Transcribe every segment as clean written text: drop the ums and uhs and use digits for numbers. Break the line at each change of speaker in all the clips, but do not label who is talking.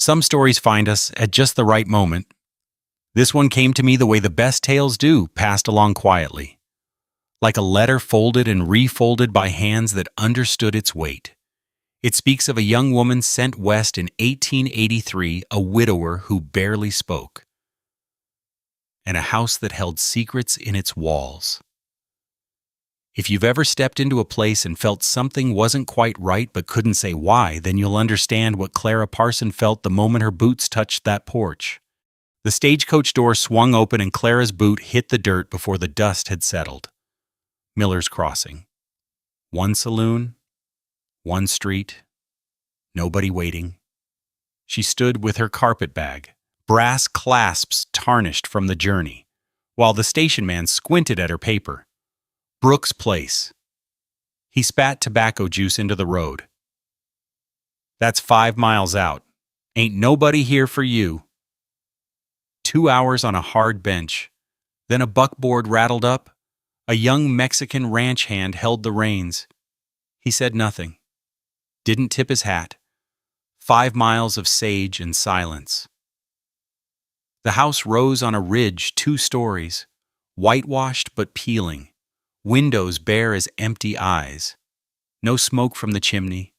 Some stories find us at just the right moment. This one came to me the way the best tales do, passed along quietly, like a letter folded and refolded by hands that understood its weight. It speaks of a young woman sent west in 1883, a widower who barely spoke, and a house that held secrets in its walls. If you've ever stepped into a place and felt something wasn't quite right but couldn't say why, then you'll understand what Clara Parson felt the moment her boots touched that porch. The stagecoach door swung open and Clara's boot hit the dirt before the dust had settled. Miller's Crossing. One saloon, one street, nobody waiting. She stood with her carpet bag, brass clasps tarnished from the journey, while the station man squinted at her paper. Brooks Place. He spat tobacco juice into the road. That's 5 miles out. Ain't nobody here for you. 2 hours on a hard bench. Then a buckboard rattled up. A young Mexican ranch hand held the reins. He said nothing. Didn't tip his hat. 5 miles of sage and silence. The house rose on a ridge 2 stories, whitewashed but peeling. Windows bare as empty eyes. No smoke from the chimney.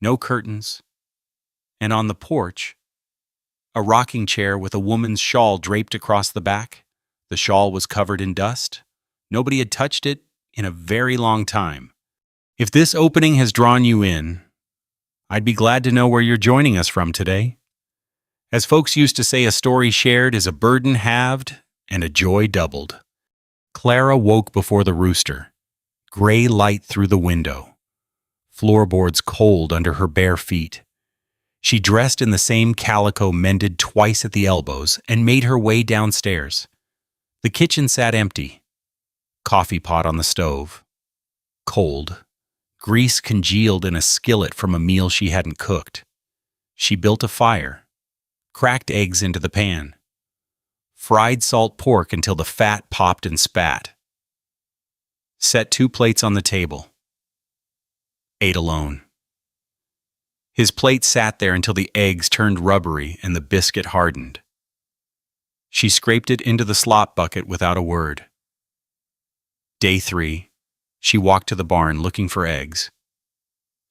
No curtains. And on the porch, a rocking chair with a woman's shawl draped across the back. The shawl was covered in dust. Nobody had touched it in a very long time. If this opening has drawn you in, I'd be glad to know where you're joining us from today. As folks used to say, a story shared is a burden halved and a joy doubled. Clara woke before the rooster. Gray light through the window. Floorboards cold under her bare feet. She dressed in the same calico mended twice at the elbows and made her way downstairs. The kitchen sat empty. Coffee pot on the stove. Cold. Grease congealed in a skillet from a meal she hadn't cooked. She built a fire. Cracked eggs into the pan. Fried salt pork until the fat popped and spat. Set 2 plates on the table. Ate alone. His plate sat there until the eggs turned rubbery and the biscuit hardened. She scraped it into the slop bucket without a word. Day 3, she walked to the barn looking for eggs.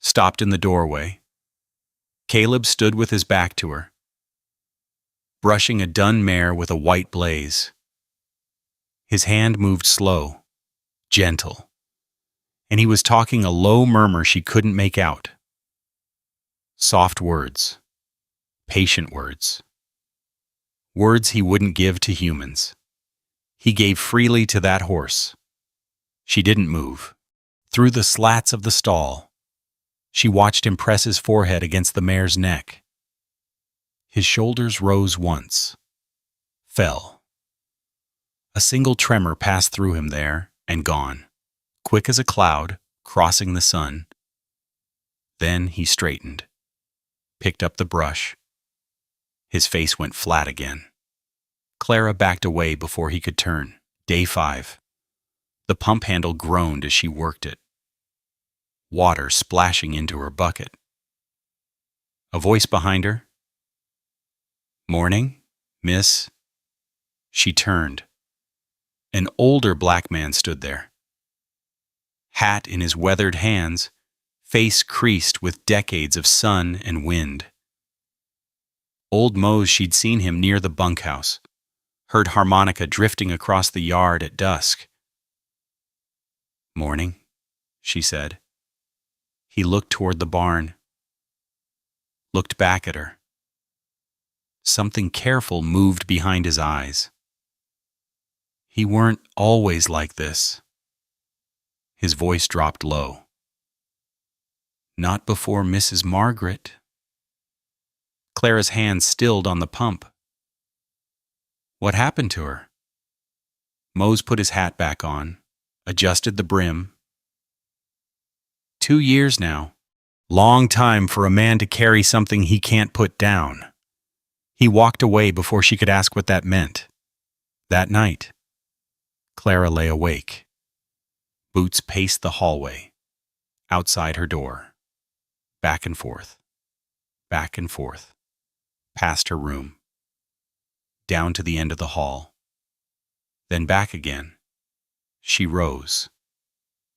Stopped in the doorway. Caleb stood with his back to her, brushing a dun mare with a white blaze. His hand moved slow, gentle, and he was talking a low murmur she couldn't make out. Soft words, patient words. Words he wouldn't give to humans. He gave freely to that horse. She didn't move. Through the slats of the stall, she watched him press his forehead against the mare's neck. His shoulders rose once, fell. A single tremor passed through him there and gone, quick as a cloud crossing the sun. Then he straightened, picked up the brush. His face went flat again. Clara backed away before he could turn. Day 5. The pump handle groaned as she worked it. Water splashing into her bucket. A voice behind her. Morning, miss. She turned. An older black man stood there. Hat in his weathered hands, face creased with decades of sun and wind. Old Mose she'd seen him near the bunkhouse, heard harmonica drifting across the yard at dusk. Morning, she said. He looked toward the barn, looked back at her. Something careful moved behind his eyes. He weren't always like this. His voice dropped low. Not before Mrs. Margaret. Clara's hand stilled on the pump. What happened to her? Mose put his hat back on, adjusted the brim. 2 years now. Long time for a man to carry something he can't put down. He walked away before she could ask what that meant. That night, Clara lay awake. Boots paced the hallway, outside her door. Back and forth, back and forth. past her room, down to the end of the hall, then back again. She rose,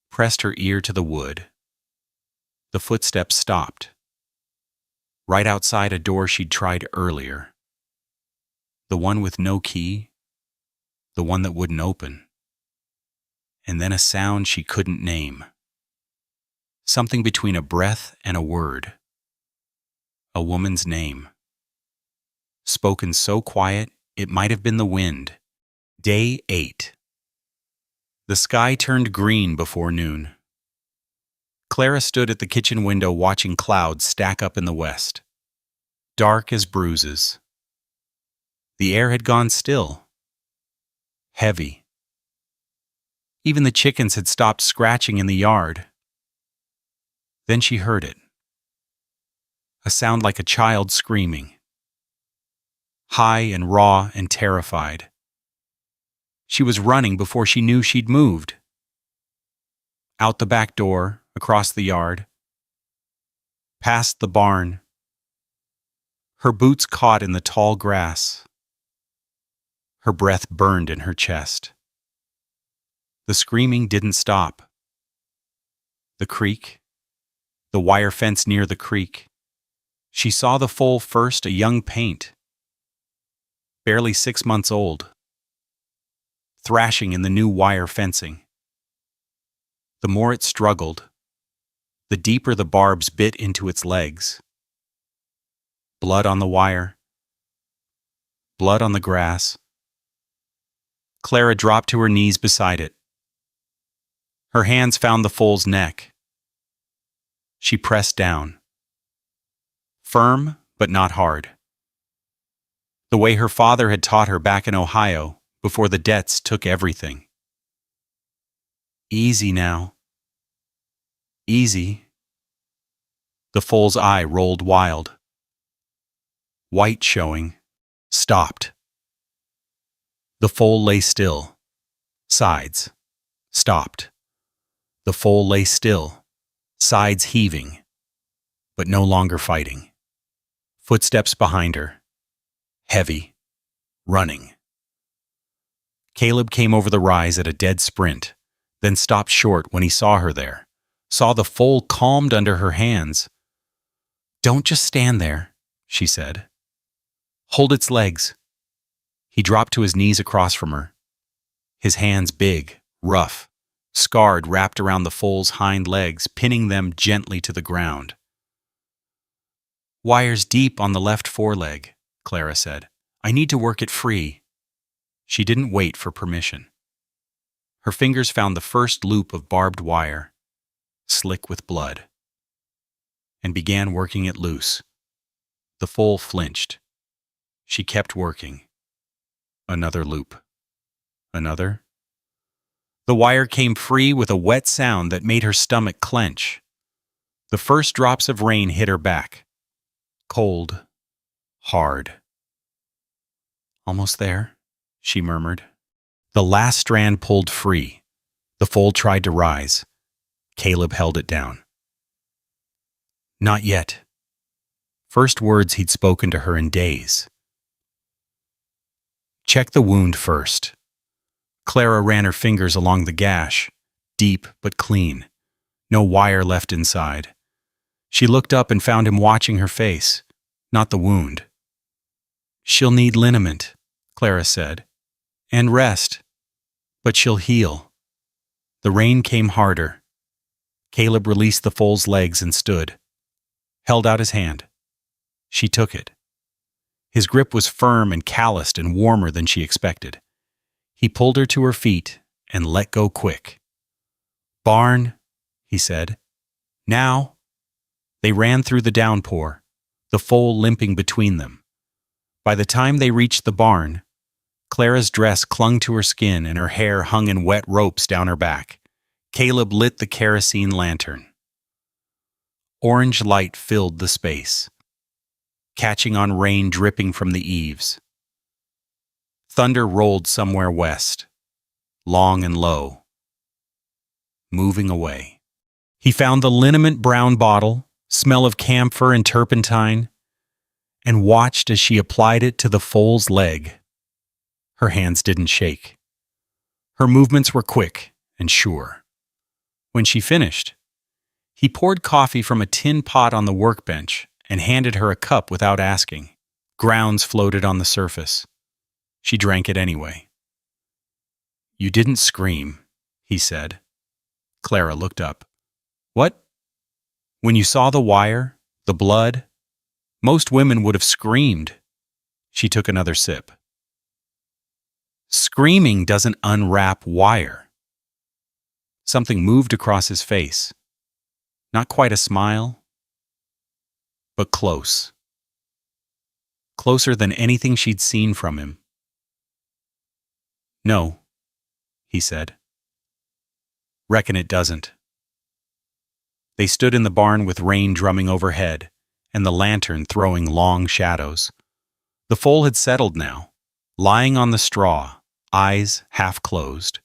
pressed her ear to the wood. The footsteps stopped, right outside a door she'd tried earlier. The one with no key, the one that wouldn't open. And then a sound she couldn't name. Something between a breath and a word. A woman's name. Spoken so quiet, it might have been the wind. Day 8. The sky turned green before noon. Clara stood at the kitchen window watching clouds stack up in the west, dark as bruises. The air had gone still, heavy. Even the chickens had stopped scratching in the yard. Then she heard it. A sound like a child screaming. High and raw and terrified. She was running before she knew she'd moved. Out the back door, across the yard, past the barn. Her boots caught in the tall grass. Her breath burned in her chest. The screaming didn't stop. The creek, the wire fence near the creek. She saw the foal first, a young paint, barely 6 months old, thrashing in the new wire fencing. The more it struggled, the deeper the barbs bit into its legs. Blood on the wire, blood on the grass. Clara dropped to her knees beside it. Her hands found the foal's neck. She pressed down. Firm, but not hard. The way her father had taught her back in Ohio before the debts took everything. Easy now. Easy. The foal's eye rolled wild. White showing, stopped. The foal lay still. Sides, stopped. The foal lay still, sides heaving, but no longer fighting. Footsteps behind her, heavy, running. Caleb came over the rise at a dead sprint, then stopped short when he saw her there, saw the foal calmed under her hands. "Don't just stand there," she said. "Hold its legs." He dropped to his knees across from her, his hands big, rough, scarred wrapped around the foal's hind legs, pinning them gently to the ground. "Wire's deep on the left foreleg," Clara said. "I need to work it free." She didn't wait for permission. Her fingers found the first loop of barbed wire, slick with blood, and began working it loose. The foal flinched. She kept working. Another loop. Another. The wire came free with a wet sound that made her stomach clench. The first drops of rain hit her back. Cold. Hard. "Almost there," she murmured. The last strand pulled free. The foal tried to rise. Caleb held it down. "Not yet." First words he'd spoken to her in days. "Check the wound first." Clara ran her fingers along the gash, deep but clean. No wire left inside. She looked up and found him watching her face, not the wound. "She'll need liniment," Clara said, "and rest, but she'll heal." The rain came harder. Caleb released the foal's legs and stood, held out his hand. She took it. His grip was firm and calloused and warmer than she expected. He pulled her to her feet and let go quick. "Barn," he said. "Now." They ran through the downpour, the foal limping between them. By the time they reached the barn, Clara's dress clung to her skin and her hair hung in wet ropes down her back. Caleb lit the kerosene lantern. Orange light filled the space, catching on rain dripping from the eaves. Thunder rolled somewhere west, long and low, moving away. He found the liniment brown bottle, smell of camphor and turpentine, and watched as she applied it to the foal's leg. Her hands didn't shake. Her movements were quick and sure. When she finished, he poured coffee from a tin pot on the workbench and handed her a cup without asking. Grounds floated on the surface. She drank it anyway. "You didn't scream," he said. Clara looked up. "What?" "When you saw the wire, the blood, most women would have screamed." She took another sip. "Screaming doesn't unwrap wire." Something moved across his face. Not quite a smile, but close. Closer than anything she'd seen from him. "No," he said. "Reckon it doesn't." They stood in the barn with rain drumming overhead and the lantern throwing long shadows. The foal had settled now, lying on the straw, eyes half closed.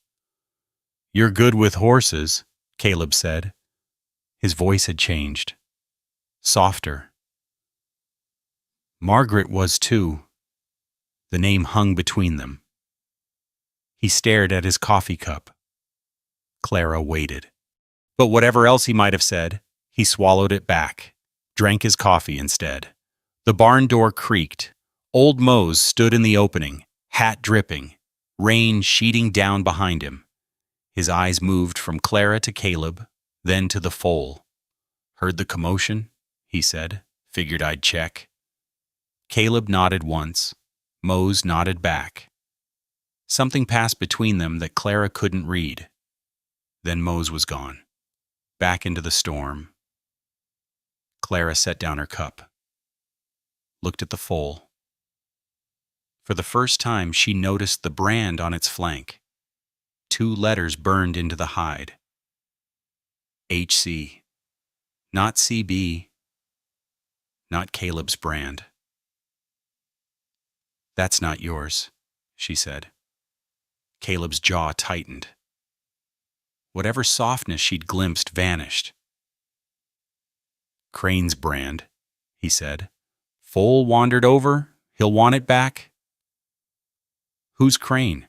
"You're good with horses," Caleb said. His voice had changed. Softer. Margaret was too. The name hung between them. He stared at his coffee cup. Clara waited. But whatever else he might have said, he swallowed it back, drank his coffee instead. The barn door creaked. Old Mose stood in the opening, hat dripping, rain sheeting down behind him. His eyes moved from Clara to Caleb, then to the foal. "Heard the commotion?" he said. "Figured I'd check." Caleb nodded once. Mose nodded back. Something passed between them that Clara couldn't read. Then Mose was gone. Back into the storm. Clara set down her cup. Looked at the foal. For the first time, she noticed the brand on its flank. 2 letters burned into the hide. HC. Not CB. Not Caleb's brand. "That's not yours," she said. Caleb's jaw tightened. Whatever softness she'd glimpsed vanished. "Crane's brand," he said. "Foal wandered over. He'll want it back." "Who's Crane?"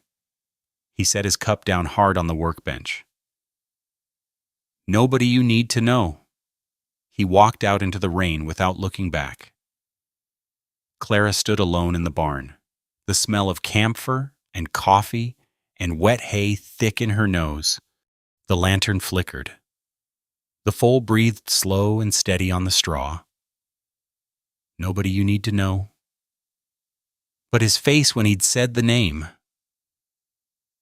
He set his cup down hard on the workbench. "Nobody you need to know." He walked out into the rain without looking back. Clara stood alone in the barn, the smell of camphor and coffee and wet hay thick in her nose. The lantern flickered. The foal breathed slow and steady on the straw. "Nobody you need to know." But his face when he'd said the name,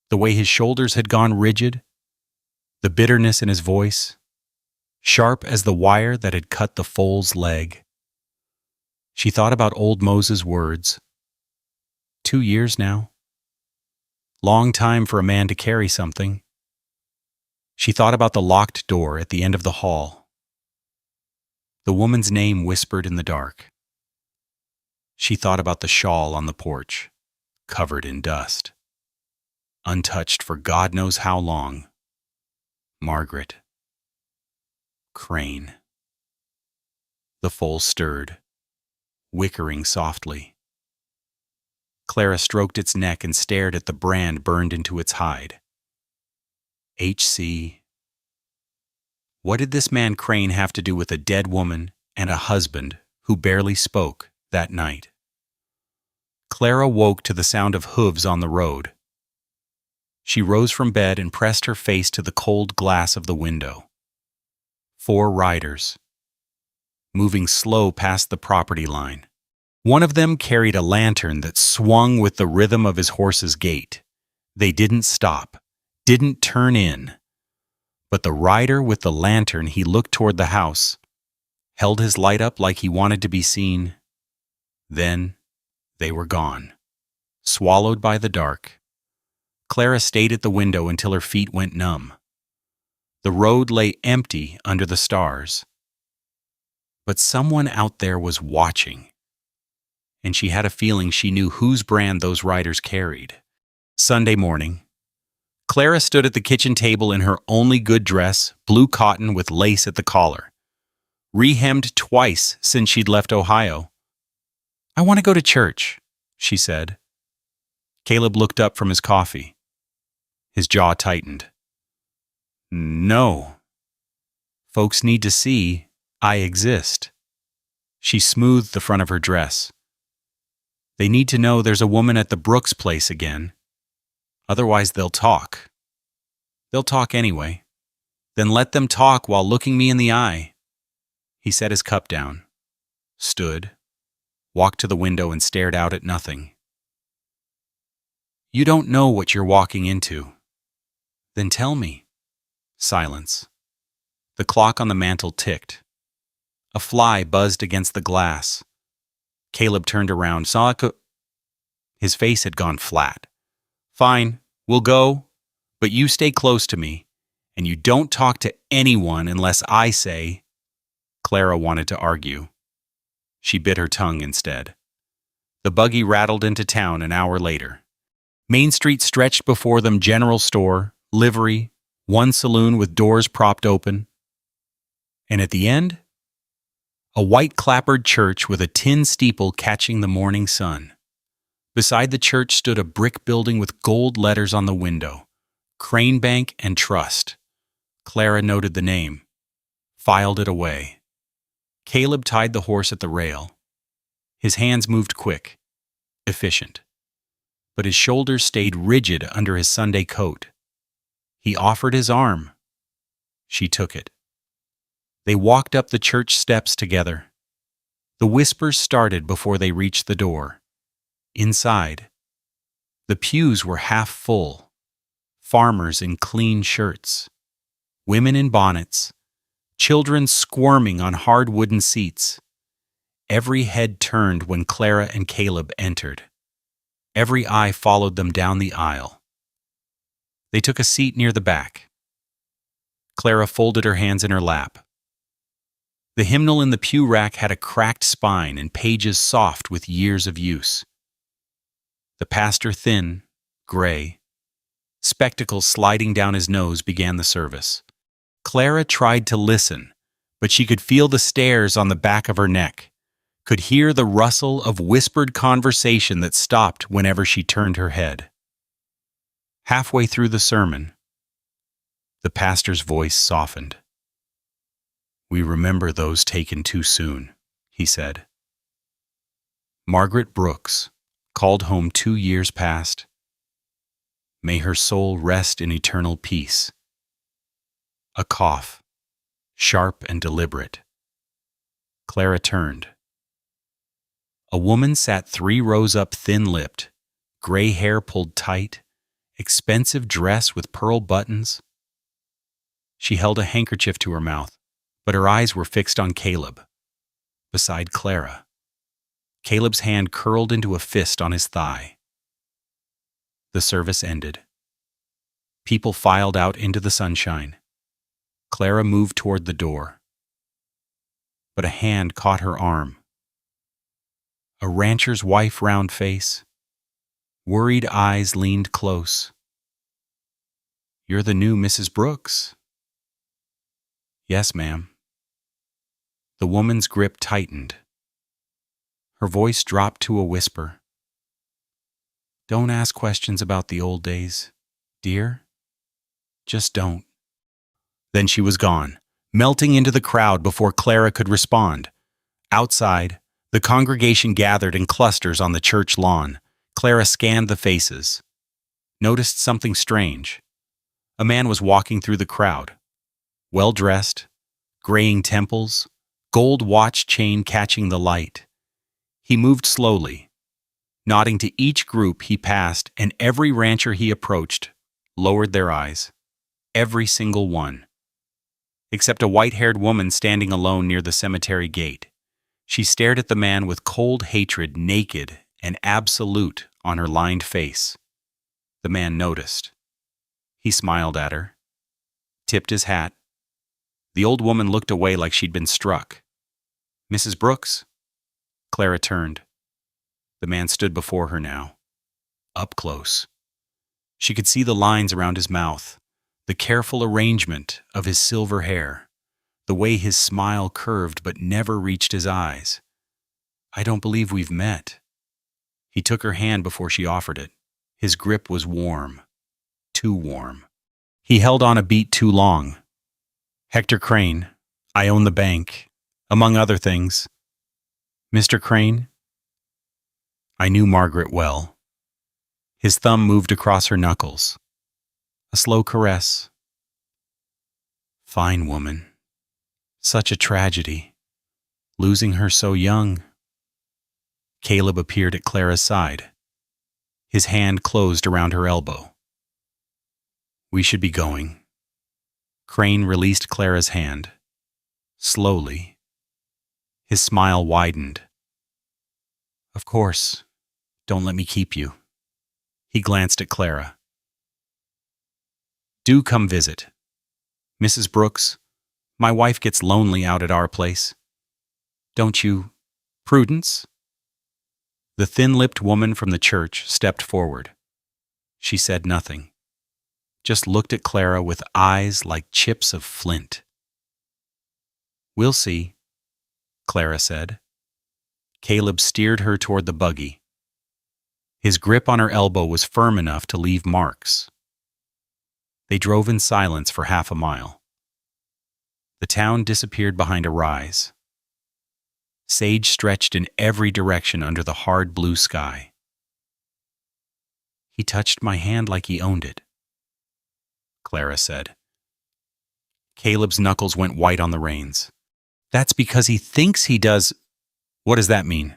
the way his shoulders had gone rigid, the bitterness in his voice, sharp as the wire that had cut the foal's leg. She thought about old Moses' words. 2 years now. Long time for a man to carry something. She thought about the locked door at the end of the hall. The woman's name whispered in the dark. She thought about the shawl on the porch, covered in dust. Untouched for God knows how long. Margaret. Crane. The foal stirred, wickering softly. Clara stroked its neck and stared at the brand burned into its hide. HC. What did this man Crane have to do with a dead woman and a husband who barely spoke that night? Clara woke to the sound of hooves on the road. She rose from bed and pressed her face to the cold glass of the window. 4 riders, moving slow past the property line. One of them carried a lantern that swung with the rhythm of his horse's gait. They didn't stop, didn't turn in. But the rider with the lantern, he looked toward the house, held his light up like he wanted to be seen. Then they were gone, swallowed by the dark. Clara stayed at the window until her feet went numb. The road lay empty under the stars. But someone out there was watching, and she had a feeling she knew whose brand those riders carried. Sunday morning, Clara stood at the kitchen table in her only good dress, blue cotton with lace at the collar, rehemmed twice since she'd left Ohio. "I want to go to church," she said. Caleb looked up from his coffee. His jaw tightened. "No. Folks need to see I exist." She smoothed the front of her dress. "They need to know there's a woman at the Brooks place again. Otherwise they'll talk. They'll talk anyway. Then let them talk while looking me in the eye." He set his cup down, stood, walked to the window and stared out at nothing. "You don't know what you're walking into." "Then tell me." Silence. The clock on the mantel ticked. A fly buzzed against the glass. Caleb turned around, His face had gone flat. "Fine, we'll go, but you stay close to me, and you don't talk to anyone unless I say." Clara wanted to argue. She bit her tongue instead. The buggy rattled into town an hour later. Main Street stretched before them: general store, livery, one saloon with doors propped open. And at the end, a white clapboard church with a tin steeple catching the morning sun. Beside the church stood a brick building with gold letters on the window: Crane Bank and Trust. Clara noted the name, filed it away. Caleb tied the horse at the rail. His hands moved quick, efficient, but his shoulders stayed rigid under his Sunday coat. He offered his arm. She took it. They walked up the church steps together. The whispers started before they reached the door. Inside, the pews were half full. Farmers in clean shirts, women in bonnets, children squirming on hard wooden seats. Every head turned when Clara and Caleb entered. Every eye followed them down the aisle. They took a seat near the back. Clara folded her hands in her lap. The hymnal in the pew rack had a cracked spine and pages soft with years of use. The pastor, thin, gray, spectacles sliding down his nose, began the service. Clara tried to listen, but she could feel the stares on the back of her neck, could hear the rustle of whispered conversation that stopped whenever she turned her head. Halfway through the sermon, the pastor's voice softened. "We remember those taken too soon," he said. "Margaret Brooks, called home 2 years past. May her soul rest in eternal peace." A cough, sharp and deliberate. Clara turned. A woman sat 3 rows up, thin-lipped, gray hair pulled tight, expensive dress with pearl buttons. She held a handkerchief to her mouth, but her eyes were fixed on Caleb, beside Clara. Caleb's hand curled into a fist on his thigh. The service ended. People filed out into the sunshine. Clara moved toward the door. But a hand caught her arm. A rancher's wife, round face. Worried eyes leaned close. "You're the new Mrs. Brooks." "Yes, ma'am." The woman's grip tightened. Her voice dropped to a whisper. "Don't ask questions about the old days, dear. Just don't." Then she was gone, melting into the crowd before Clara could respond. Outside, the congregation gathered in clusters on the church lawn. Clara scanned the faces, noticed something strange. A man was walking through the crowd, well-dressed, graying temples, gold watch chain catching the light. He moved slowly, nodding to each group he passed, and every rancher he approached lowered their eyes. Every single one. Except a white-haired woman standing alone near the cemetery gate. She stared at the man with cold hatred, naked and absolute on her lined face. The man noticed. He smiled at her, tipped his hat. The old woman looked away like she'd been struck. "Mrs. Brooks?" Clara turned. The man stood before her now, up close. She could see the lines around his mouth, the careful arrangement of his silver hair, the way his smile curved but never reached his eyes. I don't believe we've met. He took her hand before she offered it. His grip was warm. Too warm. He held on a beat too long. Hector Crane, I own the bank, among other things. Mr. Crane? I knew Margaret well. His thumb moved across her knuckles. A slow caress. Fine woman. Such a tragedy. Losing her so young. Caleb appeared at Clara's side. His hand closed around her elbow. We should be going. Crane released Clara's hand. Slowly. His smile widened. Of course. Don't let me keep you. He glanced at Clara. Do come visit. Mrs. Brooks, my wife gets lonely out at our place. Don't you, Prudence? The thin-lipped woman from the church stepped forward. She said nothing, just looked at Clara with eyes like chips of flint. We'll see, Clara said. Caleb steered her toward the buggy. His grip on her elbow was firm enough to leave marks. They drove in silence for half a mile. The town disappeared behind a rise. Sage stretched in every direction under the hard blue sky. He touched my hand like he owned it, Clara said. Caleb's knuckles went white on the reins. That's because he thinks he does. What does that mean?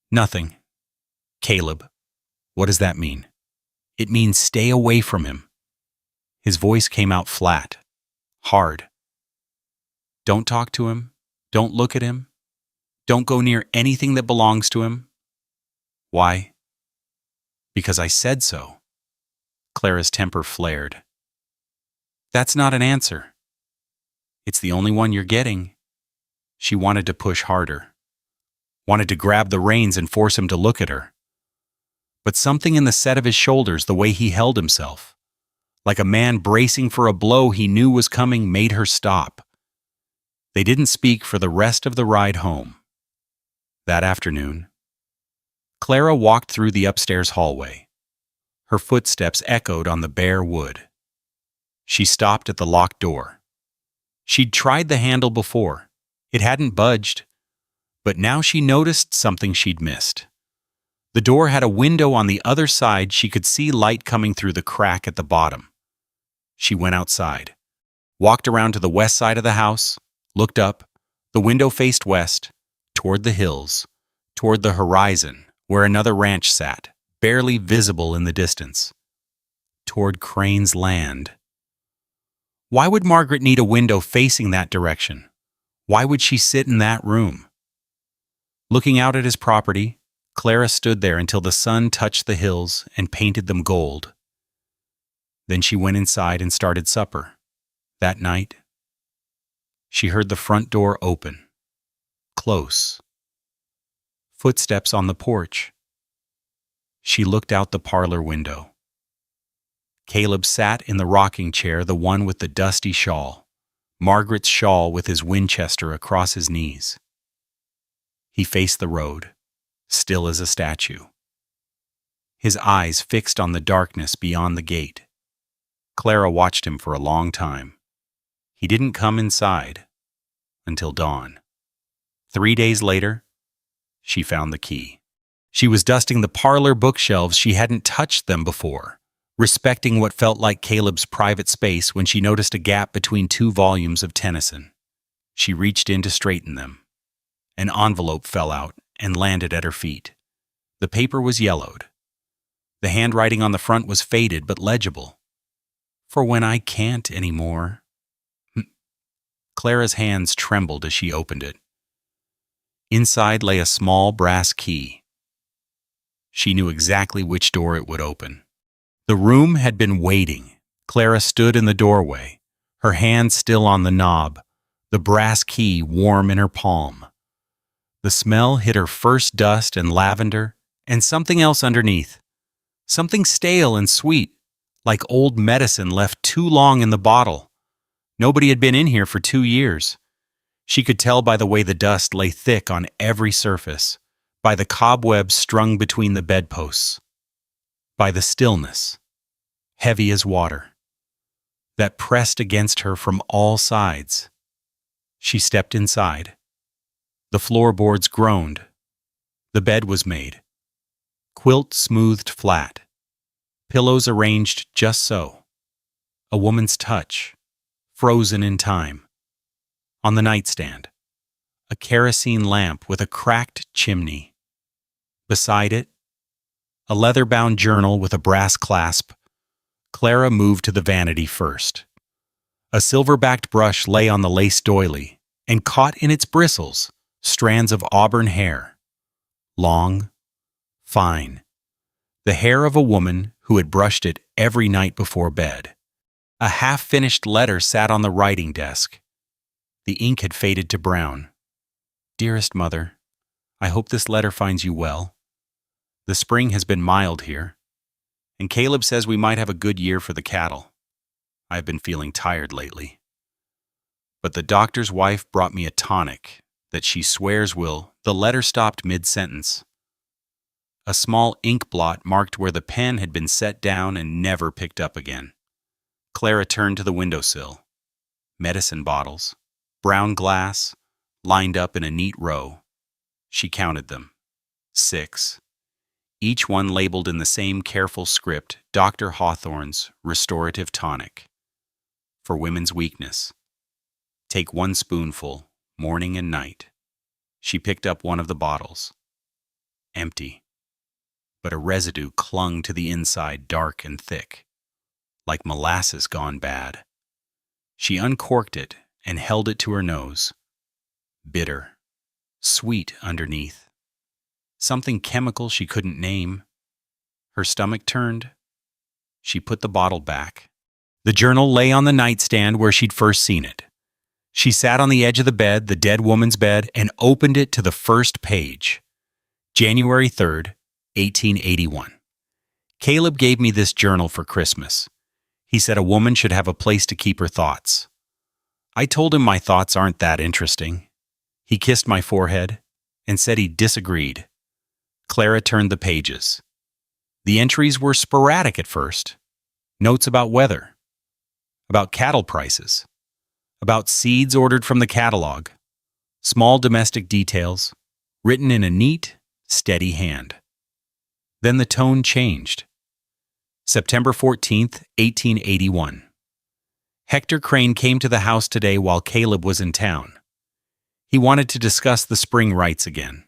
Nothing. Caleb, what does that mean? It means stay away from him. His voice came out flat, hard. Don't talk to him. Don't look at him. Don't go near anything that belongs to him. Why? Because I said so. Clara's temper flared. That's not an answer. It's the only one you're getting. She wanted to push harder. Wanted to grab the reins and force him to look at her. But something in the set of his shoulders, the way he held himself, like a man bracing for a blow he knew was coming, made her stop. They didn't speak for the rest of the ride home. That afternoon, Clara walked through the upstairs hallway. Her footsteps echoed on the bare wood. She stopped at the locked door. She'd tried the handle before. It hadn't budged, but now she noticed something she'd missed. The door had a window on the other side. She could see light coming through the crack at the bottom. She went outside, walked around to the west side of the house, looked up. The window faced west, toward the hills, toward the horizon, where another ranch sat, barely visible in the distance. Toward Crane's land. Why would Margaret need a window facing that direction? Why would she sit in that room? Looking out at his property, Clara stood there until the sun touched the hills and painted them gold. Then she went inside and started supper. That night, she heard the front door open. Close. Footsteps on the porch. She looked out the parlor window. Caleb sat in the rocking chair, the one with the dusty shawl, Margaret's shawl with his Winchester across his knees. He faced the road, still as a statue. His eyes fixed on the darkness beyond the gate. Clara watched him for a long time. He didn't come inside until dawn. 3 days later, she found the key. She was dusting the parlor bookshelves. She hadn't touched them before, respecting what felt like Caleb's private space when she noticed a gap between 2 volumes of Tennyson. She reached in to straighten them. An envelope fell out and landed at her feet. The paper was yellowed. The handwriting on the front was faded but legible. For when I can't anymore. Clara's hands trembled as she opened it. Inside lay a small brass key. She knew exactly which door it would open. The room had been waiting. Clara stood in the doorway, her hand still on the knob, the brass key warm in her palm. The smell hit her first dust and lavender and something else underneath. Something stale and sweet, like old medicine left too long in the bottle. Nobody had been in here for 2 years. She could tell by the way the dust lay thick on every surface, by the cobwebs strung between the bedposts, by the stillness, heavy as water, that pressed against her from all sides. She stepped inside. The floorboards groaned. The bed was made. Quilt smoothed flat. Pillows arranged just so. A woman's touch, frozen in time. On the nightstand, a kerosene lamp with a cracked chimney. Beside it, a leather-bound journal with a brass clasp. Clara moved to the vanity first. A silver-backed brush lay on the lace doily, and caught in its bristles strands of auburn hair. Long, fine. The hair of a woman who had brushed it every night before bed. A half-finished letter sat on the writing desk. The ink had faded to brown. Dearest Mother, I hope this letter finds you well. The spring has been mild here, and Caleb says we might have a good year for the cattle. I've been feeling tired lately. But the doctor's wife brought me a tonic that she swears will. The letter stopped mid-sentence. A small ink blot marked where the pen had been set down and never picked up again. Clara turned to the windowsill. Medicine bottles, brown glass, lined up in a neat row. She counted them. 6. Each one labeled in the same careful script, Dr. Hawthorne's Restorative Tonic. For women's weakness. Take 1 spoonful, morning and night. She picked up one of the bottles. Empty. But a residue clung to the inside, dark and thick, like molasses gone bad. She uncorked it and held it to her nose. Bitter, sweet underneath. Something chemical she couldn't name. Her stomach turned. She put the bottle back. The journal lay on the nightstand where she'd first seen it. She sat on the edge of the bed, the dead woman's bed, and opened it to the first page. January 3rd, 1881. Caleb gave me this journal for Christmas. He said a woman should have a place to keep her thoughts. I told him my thoughts aren't that interesting. He kissed my forehead and said he disagreed. Clara turned the pages. The entries were sporadic at first. Notes about weather, about cattle prices, about seeds ordered from the catalog, small domestic details, written in a neat, steady hand. Then the tone changed. September 14th, 1881. Hector Crane came to the house today while Caleb was in town. He wanted to discuss the spring rights again.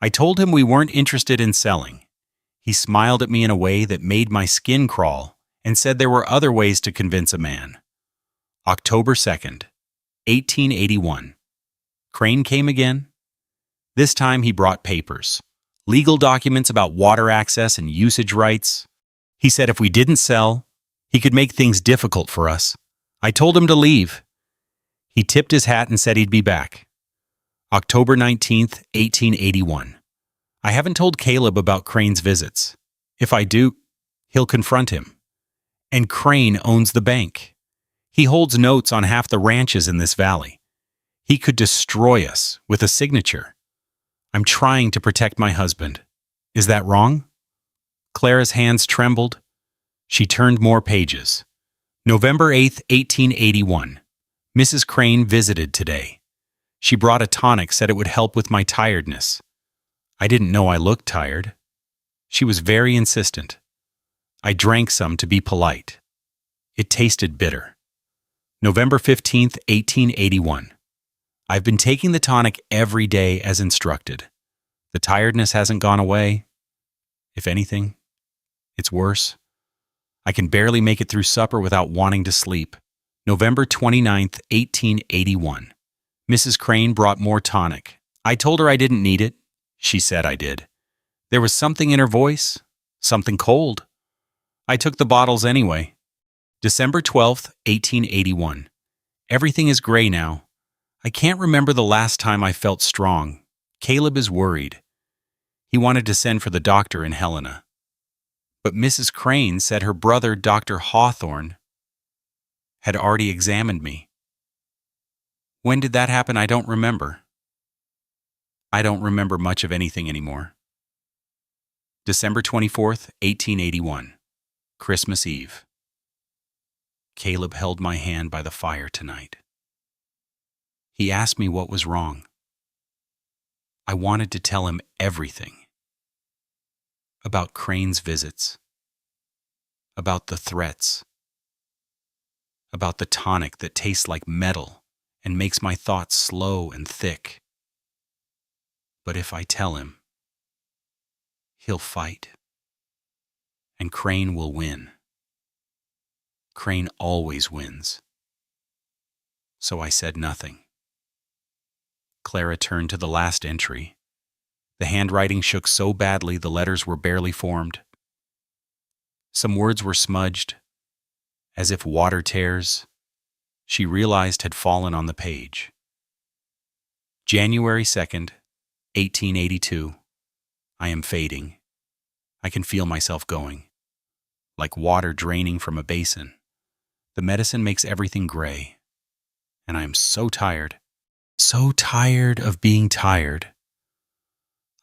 I told him we weren't interested in selling. He smiled at me in a way that made my skin crawl and said there were other ways to convince a man. October 2nd, 1881. Crane came again. This time he brought papers, legal documents about water access and usage rights. He said if we didn't sell, he could make things difficult for us. I told him to leave. He tipped his hat and said he'd be back. October 19th, 1881. I haven't told Caleb about Crane's visits. If I do, he'll confront him. And Crane owns the bank. He holds notes on half the ranches in this valley. He could destroy us with a signature. I'm trying to protect my husband. Is that wrong? Clara's hands trembled. She turned more pages. November 8th, 1881. Mrs. Crane visited today. She brought a tonic, said it would help with my tiredness. I didn't know I looked tired. She was very insistent. I drank some to be polite. It tasted bitter. November 15th, 1881. I've been taking the tonic every day as instructed. The tiredness hasn't gone away. If anything, it's worse. I can barely make it through supper without wanting to sleep. November 29th, 1881. Mrs. Crane brought more tonic. I told her I didn't need it. She said I did. There was something in her voice, something cold. I took the bottles anyway. December 12th, 1881. Everything is gray now. I can't remember the last time I felt strong. Caleb is worried. He wanted to send for the doctor in Helena. But Mrs. Crane said her brother, Dr. Hawthorne, had already examined me. When did that happen? I don't remember. I don't remember much of anything anymore. December 24th, 1881. Christmas Eve. Caleb held my hand by the fire tonight. He asked me what was wrong. I wanted to tell him everything. About Crane's visits. About the threats. About the tonic that tastes like metal and makes my thoughts slow and thick. But if I tell him, he'll fight. And Crane will win. Crane always wins. So I said nothing. Clara turned to the last entry. The handwriting shook so badly the letters were barely formed. Some words were smudged, as if water tears, she realized had fallen on the page. January 2nd, 1882. I am fading. I can feel myself going. Like water draining from a basin. The medicine makes everything gray. And I am so tired of being tired.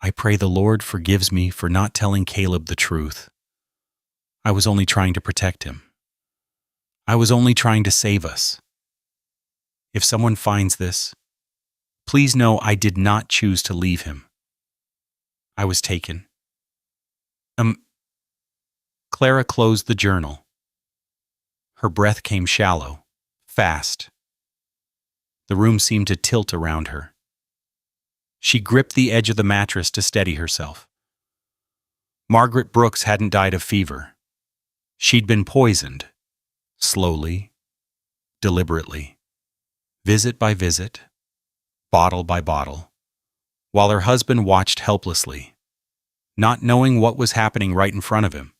I pray the Lord forgives me for not telling Caleb the truth. I was only trying to protect him. I was only trying to save us. If someone finds this, please know I did not choose to leave him. I was taken. Clara closed the journal. Her breath came shallow, fast. The room seemed to tilt around her. She gripped the edge of the mattress to steady herself. Margaret Brooks hadn't died of fever. She'd been poisoned, slowly, deliberately, visit by visit, bottle by bottle, while her husband watched helplessly, not knowing what was happening right in front of him.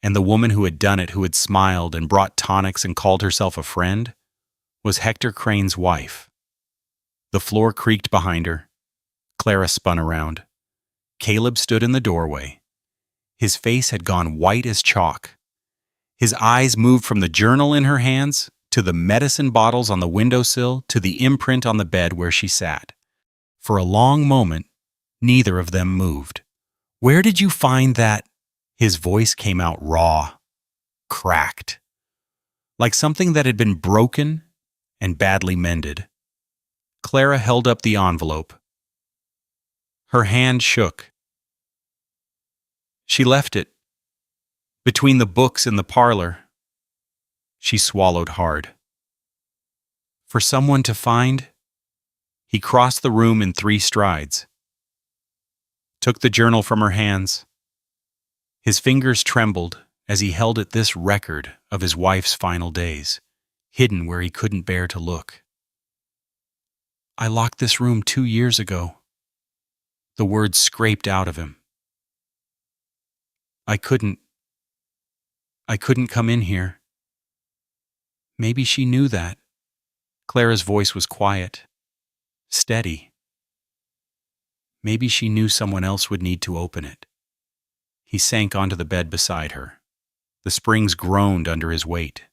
And the woman who had done it, who had smiled and brought tonics and called herself a friend, was Hector Crane's wife. The floor creaked behind her. Clara spun around. Caleb stood in the doorway. His face had gone white as chalk. His eyes moved from the journal in her hands to the medicine bottles on the windowsill to the imprint on the bed where she sat. For a long moment, neither of them moved. "Where did you find that?" His voice came out raw, cracked, like something that had been broken and badly mended. Clara held up the envelope. Her hand shook. "She left it between the books in the parlor." She swallowed hard. "For someone to find?" He crossed the room in 3 strides, took the journal from her hands. His fingers trembled as he held it, this record of his wife's final days, hidden where he couldn't bear to look. "I locked this room 2 years ago." The words scraped out of him. I couldn't come in here." Maybe she knew that. Clara's voice was quiet, steady. Maybe she knew someone else would need to open it. He sank onto the bed beside her. The springs groaned under his weight.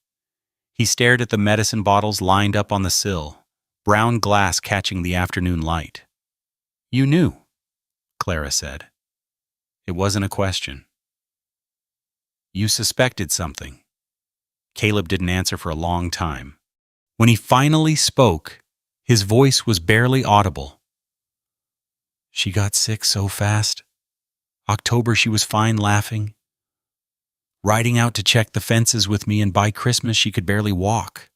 He stared at the medicine bottles lined up on the sill, brown glass catching the afternoon light. "You knew," Clara said. It wasn't a question. "You suspected something." Caleb didn't answer for a long time. When he finally spoke, his voice was barely audible. "She got sick so fast. October she was fine, laughing, riding out to check the fences with me, and by Christmas she could barely walk."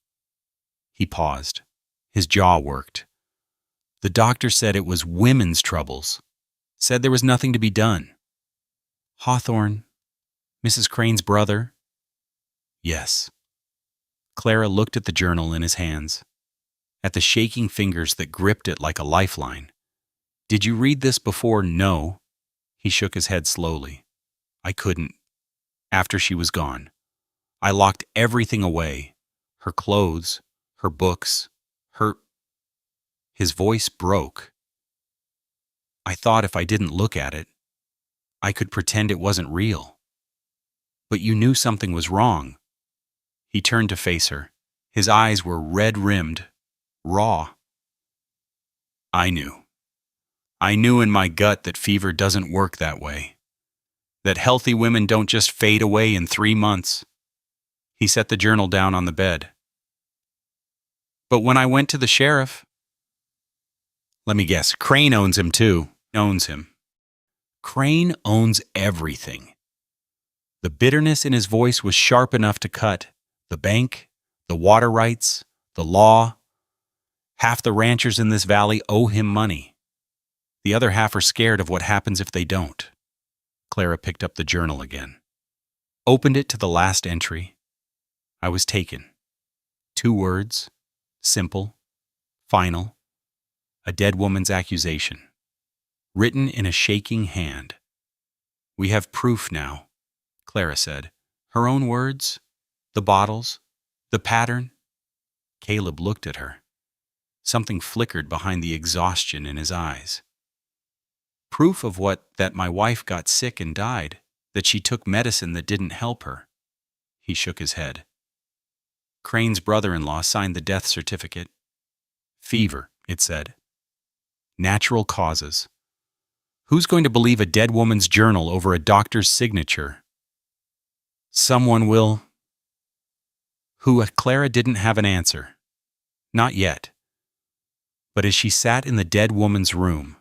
He paused. His jaw worked. "The doctor said it was women's troubles. Said there was nothing to be done." "Hawthorne, Mrs. Crane's brother?" "Yes." Clara looked at the journal in his hands, at the shaking fingers that gripped it like a lifeline. "Did you read this before?" "No." He shook his head slowly. "I couldn't. After she was gone. I locked everything away. Her clothes, her books, her—" His voice broke. "I thought if I didn't look at it, I could pretend it wasn't real. But you knew something was wrong." He turned to face her. His eyes were red-rimmed, raw. "I knew. I knew in my gut that fever doesn't work that way, that healthy women don't just fade away in 3 months. He set the journal down on the bed. But when I went to the sheriff, let me guess, Crane owns him too. Owns him. Crane owns everything. The bitterness in his voice was sharp enough to cut the bank, the water rights, the law. Half the ranchers in this valley owe him money. The other half are scared of what happens if they don't. Clara picked up the journal again. Opened it to the last entry. I was taken. 2 words. Simple. Final. A dead woman's accusation. Written in a shaking hand. We have proof now, Clara said. Her own words. The bottles. The pattern. Caleb looked at her. Something flickered behind the exhaustion in his eyes. Proof of what? That my wife got sick and died, that she took medicine that didn't help her. He shook his head. Crane's brother-in-law signed the death certificate. Fever, it said. Natural causes. Who's going to believe a dead woman's journal over a doctor's signature? Someone will. Who? Clara didn't have an answer. Not yet. But as she sat in the dead woman's room,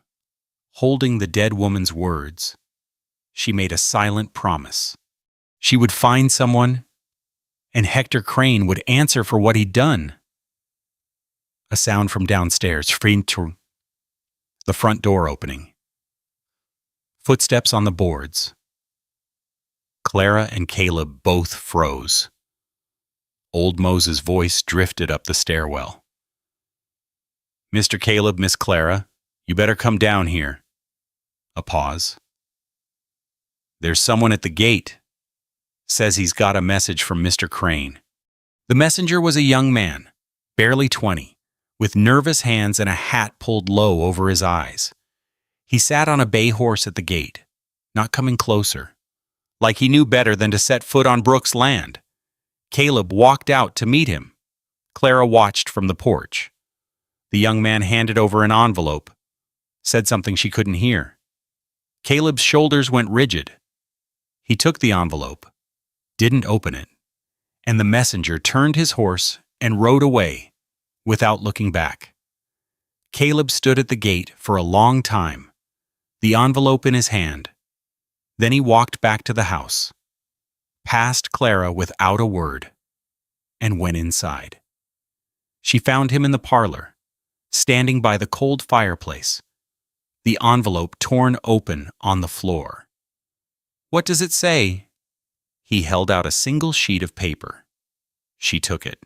holding the dead woman's words, she made a silent promise. She would find someone, and Hector Crane would answer for what he'd done. A sound from downstairs, the front door opening. Footsteps on the boards. Clara and Caleb both froze. Old Mose's voice drifted up the stairwell. Mr. Caleb, Miss Clara, you better come down here. A pause. There's someone at the gate. Says he's got a message from Mr. Crane. The messenger was a young man, barely 20, with nervous hands and a hat pulled low over his eyes. He sat on a bay horse at the gate, not coming closer, like he knew better than to set foot on Brooks' land. Caleb walked out to meet him. Clara watched from the porch. The young man handed over an envelope, said something she couldn't hear. Caleb's shoulders went rigid. He took the envelope, didn't open it, and the messenger turned his horse and rode away without looking back. Caleb stood at the gate for a long time, the envelope in his hand. Then he walked back to the house, passed Clara without a word, and went inside. She found him in the parlor, standing by the cold fireplace, the envelope torn open on the floor. What does it say? He held out a single sheet of paper. She took it.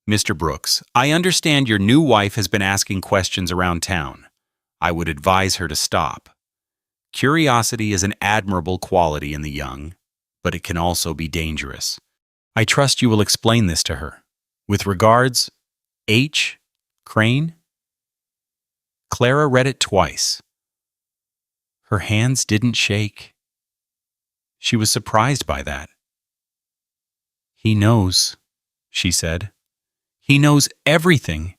Mr. Brooks, I understand your new wife has been asking questions around town. I would advise her to stop. Curiosity is an admirable quality in the young, but it can also be dangerous. I trust you will explain this to her. With regards, H. Crane? Clara read it twice. Her hands didn't shake. She was surprised by that. He knows, she said. He knows everything.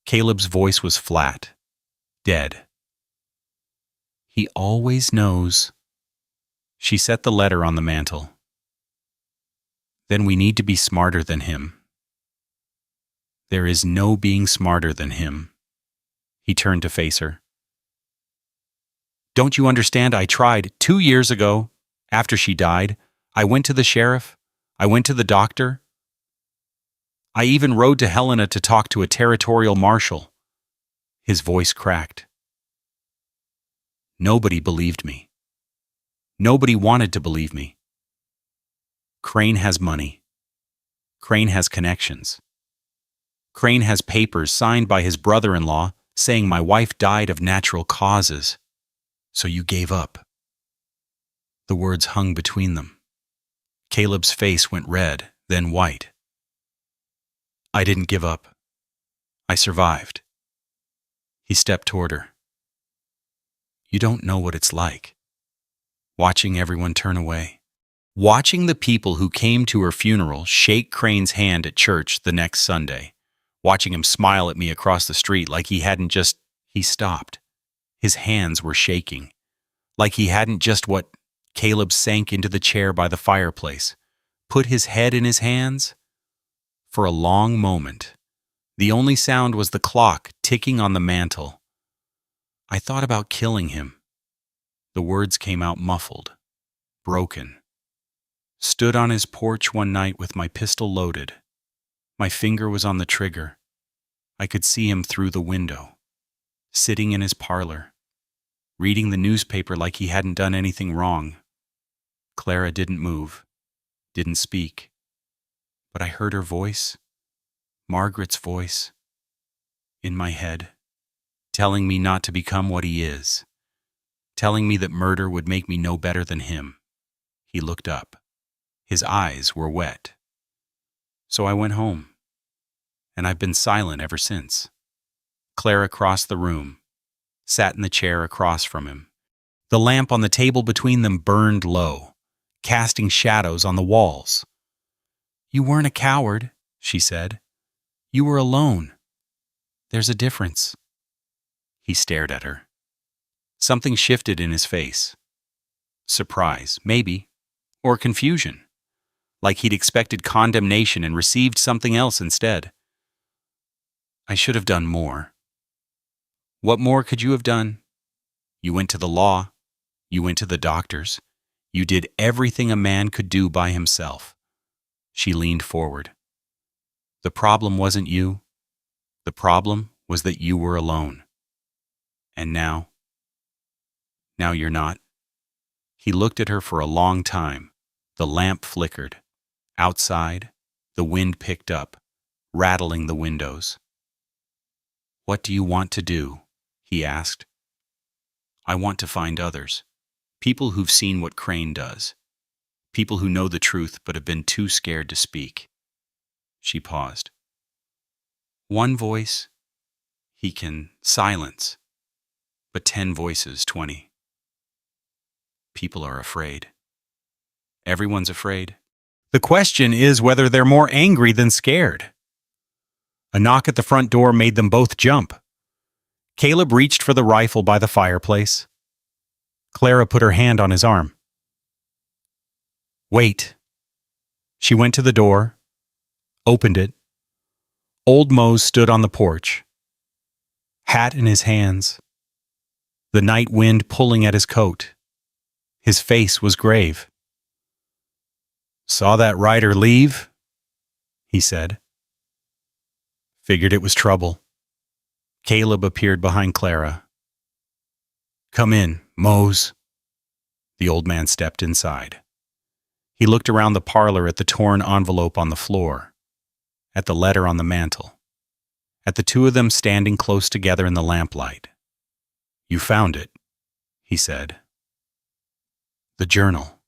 Caleb's voice was flat, dead. He always knows. She set the letter on the mantel. Then we need to be smarter than him. There is no being smarter than him. He turned to face her. Don't you understand? I tried 2 years ago, after she died. I went to the sheriff. I went to the doctor. I even rode to Helena to talk to a territorial marshal. His voice cracked. Nobody believed me. Nobody wanted to believe me. Crane has money. Crane has connections. Crane has papers signed by his brother-in-law saying my wife died of natural causes. So you gave up. The words hung between them. Caleb's face went red, then white. I didn't give up. I survived. He stepped toward her. You don't know what it's like. Watching everyone turn away. Watching the people who came to her funeral shake Crane's hand at church the next Sunday. Watching him smile at me across the street like he hadn't just... He stopped. His hands were shaking, like he hadn't just what Caleb sank into the chair by the fireplace, put his head in his hands. For a long moment, the only sound was the clock ticking on the mantel. I thought about killing him. The words came out muffled, broken. Stood on his porch one night with my pistol loaded. My finger was on the trigger. I could see him through the window, sitting in his parlor, reading the newspaper like he hadn't done anything wrong. Clara didn't move, didn't speak. But I heard her voice, Margaret's voice, in my head, telling me not to become what he is, telling me that murder would make me no better than him. He looked up. His eyes were wet. So I went home, and I've been silent ever since. Clara crossed the room, sat in the chair across from him. The lamp on the table between them burned low, casting shadows on the walls. "You weren't a coward," she said. "You were alone. There's a difference." He stared at her. Something shifted in his face. Surprise, maybe, or confusion, like he'd expected condemnation and received something else instead. "I should have done more." "What more could you have done?" "You went to the law. You went to the doctors. You did everything a man could do by himself." She leaned forward. "The problem wasn't you. The problem was that you were alone. And now you're not." He looked at her for a long time. The lamp flickered. Outside, the wind picked up, rattling the windows. "What do you want to do?" he asked. "I want to find others. People who've seen what Crane does. People who know the truth but have been too scared to speak." She paused. "One voice, he can silence. But 10 voices, 20. People are afraid. Everyone's afraid. The question is whether they're more angry than scared." A knock at the front door made them both jump. Caleb reached for the rifle by the fireplace. Clara put her hand on his arm. "Wait." She went to the door, opened it. Old Mose stood on the porch, hat in his hands, the night wind pulling at his coat. His face was grave. "Saw that rider leave?" he said. "Figured it was trouble." Caleb appeared behind Clara. "Come in, Mose." The old man stepped inside. He looked around the parlor at the torn envelope on the floor, at the letter on the mantel, at the two of them standing close together in the lamplight. "You found it," he said. "The journal."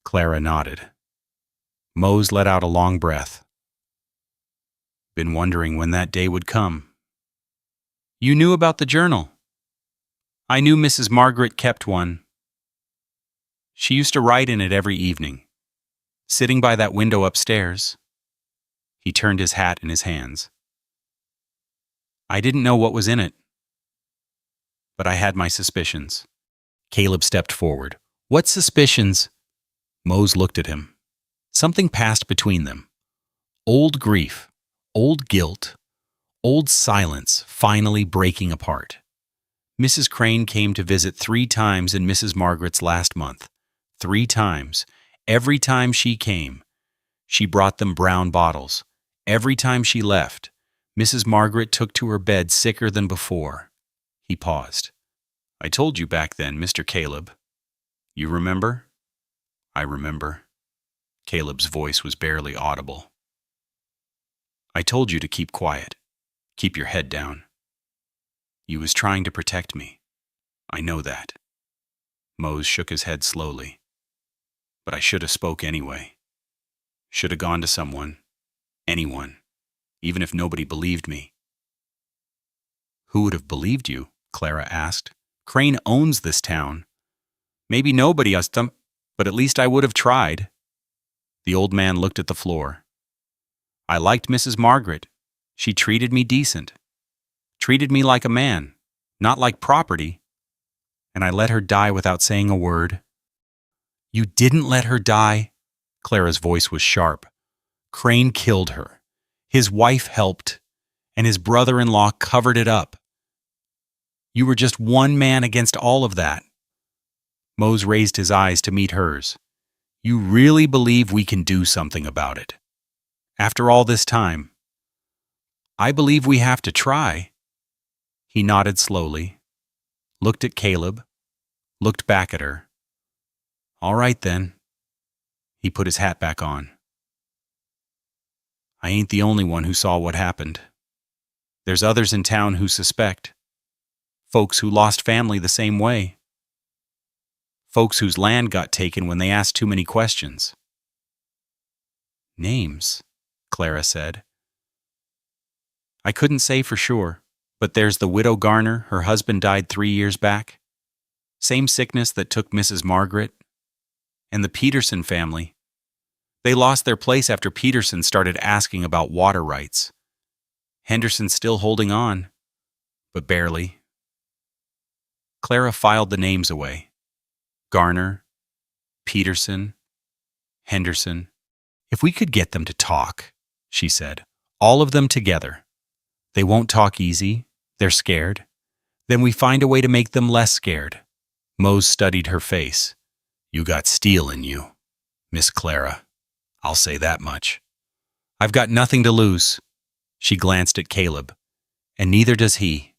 Clara nodded. Mose let out a long breath. "Been wondering when that day would come." "You knew about the journal." "I knew Mrs. Margaret kept one. She used to write in it every evening, sitting by that window upstairs." He turned his hat in his hands. "I didn't know what was in it, but I had my suspicions." Caleb stepped forward. "What suspicions?" Mose looked at him. Something passed between them. Old grief, old guilt, old silence finally breaking apart. Mrs. Crane came to visit 3 times in Mrs. Margaret's last month. 3 times. Every time she came, she brought them brown bottles. Every time she left, Mrs. Margaret took to her bed sicker than before. He paused. "I told you back then, Mr. Caleb. You remember?" "I remember." Caleb's voice was barely audible. "I told you to keep quiet. Keep your head down. You was trying to protect me. I know that." Mose shook his head slowly. "But I should have spoke anyway. Should have gone to someone. Anyone. Even if nobody believed me." "Who would have believed you?" Clara asked. "Crane owns this town. Maybe nobody else, but at least I would have tried." The old man looked at the floor. "I liked Mrs. Margaret. She treated me decent. Treated me like a man, not like property." and I let her die without saying a word." "You didn't let her die?" Clara's voice was sharp. "Crane killed her. His wife helped, and his brother-in-law covered it up. You were just one man against all of that." Mose raised his eyes to meet hers. "You really believe we can do something about it? After all this time?" "I believe we have to try." He nodded slowly, looked at Caleb, looked back at her. "All right then." He put his hat back on. "I ain't the only one who saw what happened. There's others in town who suspect. Folks who lost family the same way. Folks whose land got taken when they asked too many questions." "Names," Clara said. "I couldn't say for sure, but there's the widow Garner, her husband died 3 years back. Same sickness that took Mrs. Margaret. And the Peterson family. They lost their place after Peterson started asking about water rights. Henderson's still holding on, but barely." Clara filed the names away. Garner, Peterson, Henderson. "If we could get them to talk," she said, "all of them together. They won't talk easy. They're scared. Then we find a way to make them less scared." Mose studied her face. "You got steel in you, Miss Clara. I'll say that much." "I've got nothing to lose." She glanced at Caleb. "And neither does he.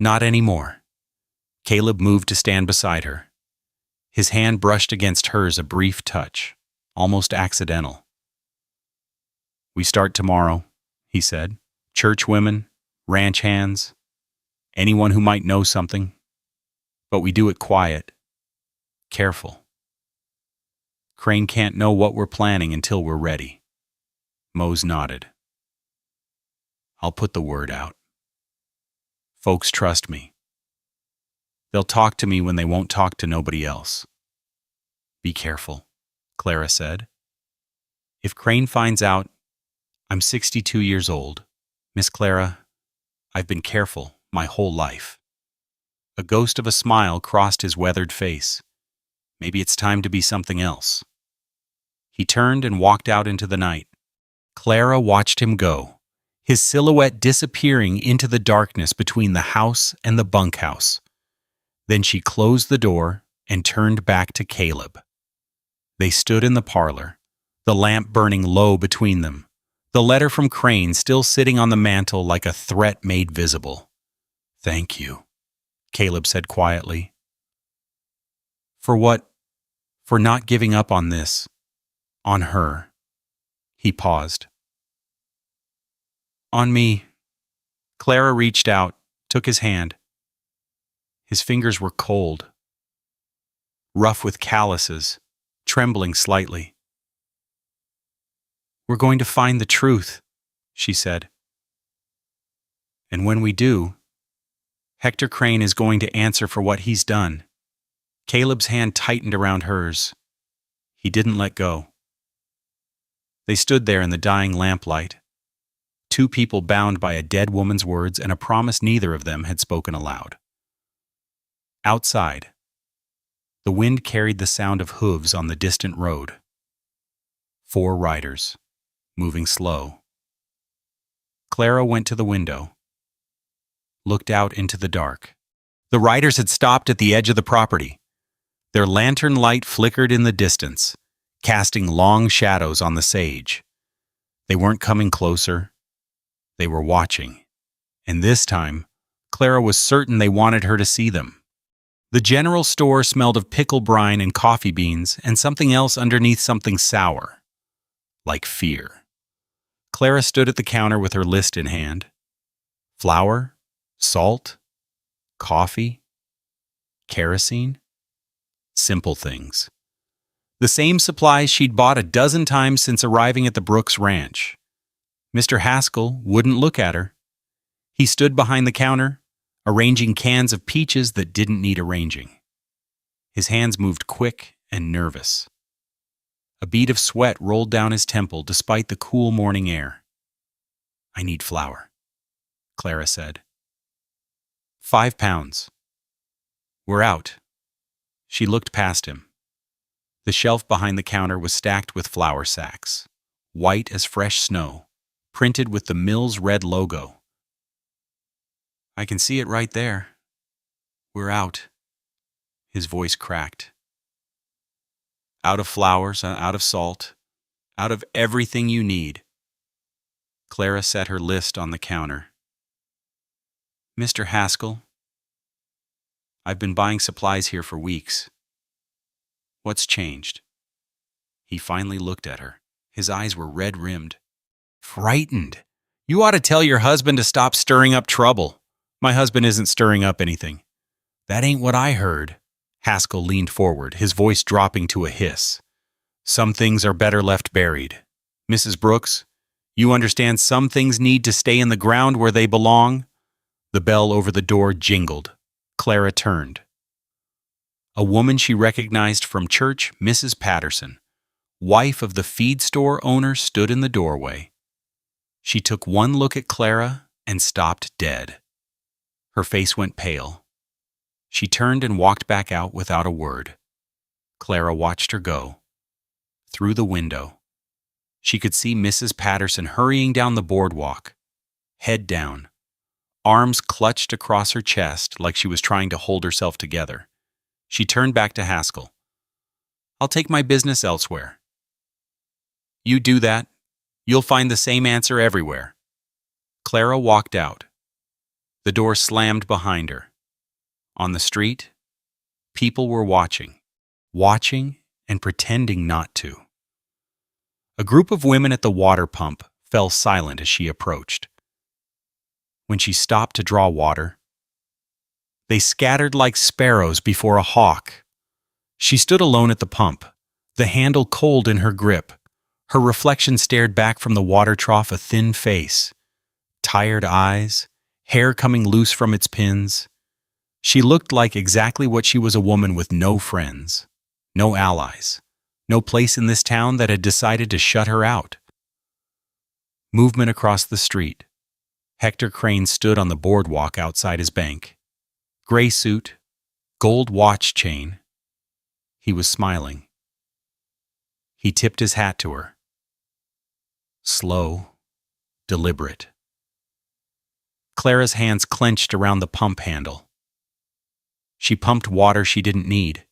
Not anymore." Caleb moved to stand beside her. His hand brushed against hers, a brief touch, almost accidental. "We start tomorrow," he said. "Church women, ranch hands, anyone who might know something. But we do it quiet, careful. Crane can't know what we're planning until we're ready." Mose nodded. "I'll put the word out. Folks trust me. They'll talk to me when they won't talk to nobody else." "Be careful," Clara said. "If Crane finds out, I'm 62 years old. Miss Clara, I've been careful my whole life." A ghost of a smile crossed his weathered face. "Maybe it's time to be something else." He turned and walked out into the night. Clara watched him go, his silhouette disappearing into the darkness between the house and the bunkhouse. Then she closed the door and turned back to Caleb. They stood in the parlor, the lamp burning low between them, the letter from Crane still sitting on the mantel like a threat made visible. "Thank you," Caleb said quietly. "For what? For not giving up on this, on her." He paused. "On me." Clara reached out, took his hand. His fingers were cold, rough with calluses, trembling slightly. "We're going to find the truth," she said. "And when we do, Hector Crane is going to answer for what he's done." Caleb's hand tightened around hers. He didn't let go. They stood there in the dying lamplight, two people bound by a dead woman's words and a promise neither of them had spoken aloud. Outside, the wind carried the sound of hooves on the distant road. 4 riders, moving slow. Clara went to the window, looked out into the dark. The riders had stopped at the edge of the property. Their lantern light flickered in the distance, casting long shadows on the sage. They weren't coming closer. They were watching. And this time, Clara was certain they wanted her to see them. The general store smelled of pickle brine and coffee beans and something else underneath something sour, like fear. Clara stood at the counter with her list in hand. Flour, salt, coffee, kerosene. Simple things. The same supplies she'd bought a dozen times since arriving at the Brooks Ranch. Mr. Haskell wouldn't look at her. He stood behind the counter, arranging cans of peaches that didn't need arranging. His hands moved quick and nervous. A bead of sweat rolled down his temple despite the cool morning air. "I need flour," Clara said. 5 pounds. "We're out," She looked past him. The shelf behind the counter was stacked with flour sacks, white as fresh snow, printed with the mill's red logo. "I can see it right there. We're out." His voice cracked. "Out of flours, out of salt, out of everything you need." Clara set her list on the counter. "Mr. Haskell, I've been buying supplies here for weeks. What's changed?" He finally looked at her. His eyes were red-rimmed. "Frightened. You ought to tell your husband to stop stirring up trouble." "My husband isn't stirring up anything." "That ain't what I heard." Haskell leaned forward, his voice dropping to a hiss. "Some things are better left buried. Mrs. Brooks, you understand some things need to stay in the ground where they belong?" The bell over the door jingled. Clara turned. A woman she recognized from church, Mrs. Patterson, wife of the feed store owner, stood in the doorway. She took one look at Clara and stopped dead. Her face went pale. She turned and walked back out without a word. Clara watched her go. Through the window, she could see Mrs. Patterson hurrying down the boardwalk, head down, arms clutched across her chest like she was trying to hold herself together. She turned back to Haskell. "I'll take my business elsewhere." "You do that, you'll find the same answer everywhere." Clara walked out. The door slammed behind her. On the street, people were watching and pretending not to. A group of women at the water pump fell silent as she approached. When she stopped to draw water, they scattered like sparrows before a hawk. She stood alone at the pump, the handle cold in her grip. Her reflection stared back from the water trough, a thin face, tired eyes, hair coming loose from its pins. She looked like exactly what she was, a woman with no friends, no allies, no place in this town that had decided to shut her out. Movement across the street. Hector Crane stood on the boardwalk outside his bank. Gray suit, gold watch chain. He was smiling. He tipped his hat to her. Slow, deliberate. Clara's hands clenched around the pump handle. She pumped water she didn't need,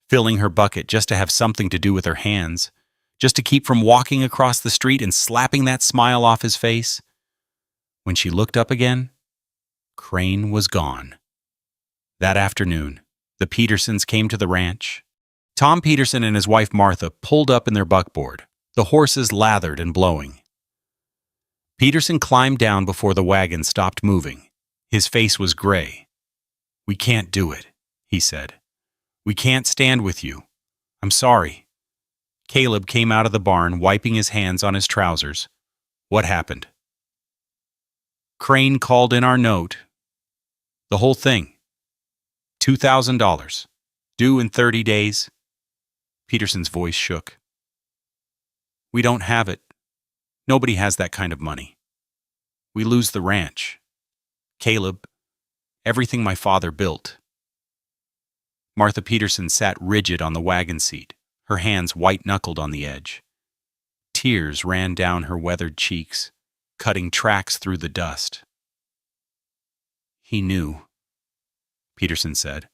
filling her bucket just to have something to do with her hands, just to keep from walking across the street and slapping that smile off his face. When she looked up again, Crane was gone. That afternoon, the Petersons came to the ranch. Tom Peterson and his wife Martha pulled up in their buckboard, the horses lathered and blowing. Peterson climbed down before the wagon stopped moving. His face was gray. "We can't do it," he said. "We can't stand with you. I'm sorry." Caleb came out of the barn, wiping his hands on his trousers. "What happened?" "Crane called in our note. The whole thing. $2,000. Due in 30 days. Peterson's voice shook. "We don't have it. Nobody has that kind of money. We lose the ranch. Caleb, everything my father built." Martha Peterson sat rigid on the wagon seat, her hands white-knuckled on the edge. Tears ran down her weathered cheeks, cutting tracks through the dust. "He knew," Peterson said.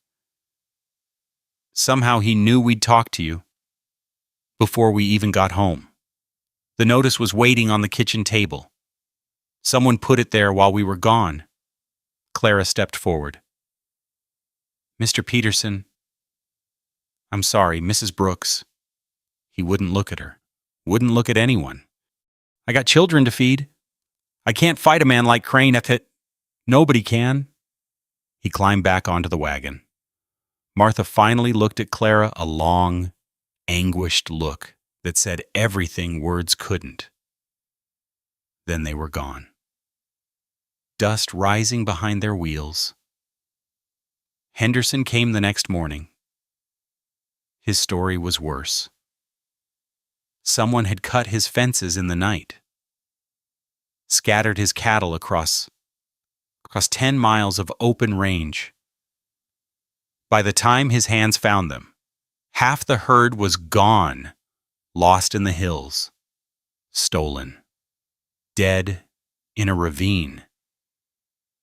"Somehow he knew we'd talk to you. Before we even got home. The notice was waiting on the kitchen table. Someone put it there while we were gone." Clara stepped forward. "Mr. Peterson, I'm sorry, Mrs. Brooks." He wouldn't look at her, wouldn't look at anyone. "I got children to feed. I can't fight a man like Crane if it. Nobody can." He climbed back onto the wagon. Martha finally looked at Clara, a long, anguished look that said everything words couldn't. Then they were gone. Dust rising behind their wheels. Henderson came the next morning. His story was worse. Someone had cut his fences in the night, scattered his cattle across 10 miles of open range. By the time his hands found them, half the herd was gone, lost in the hills, stolen, dead in a ravine.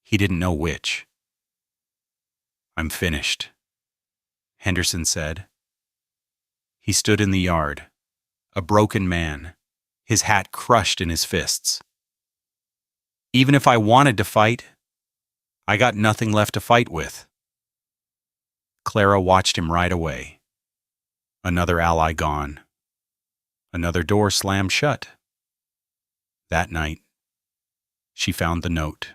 He didn't know which. "I'm finished," Henderson said. He stood in the yard, a broken man, his hat crushed in his fists. "Even if I wanted to fight, I got nothing left to fight with." Clara watched him ride away. Another ally gone. Another door slammed shut. That night, she found the note.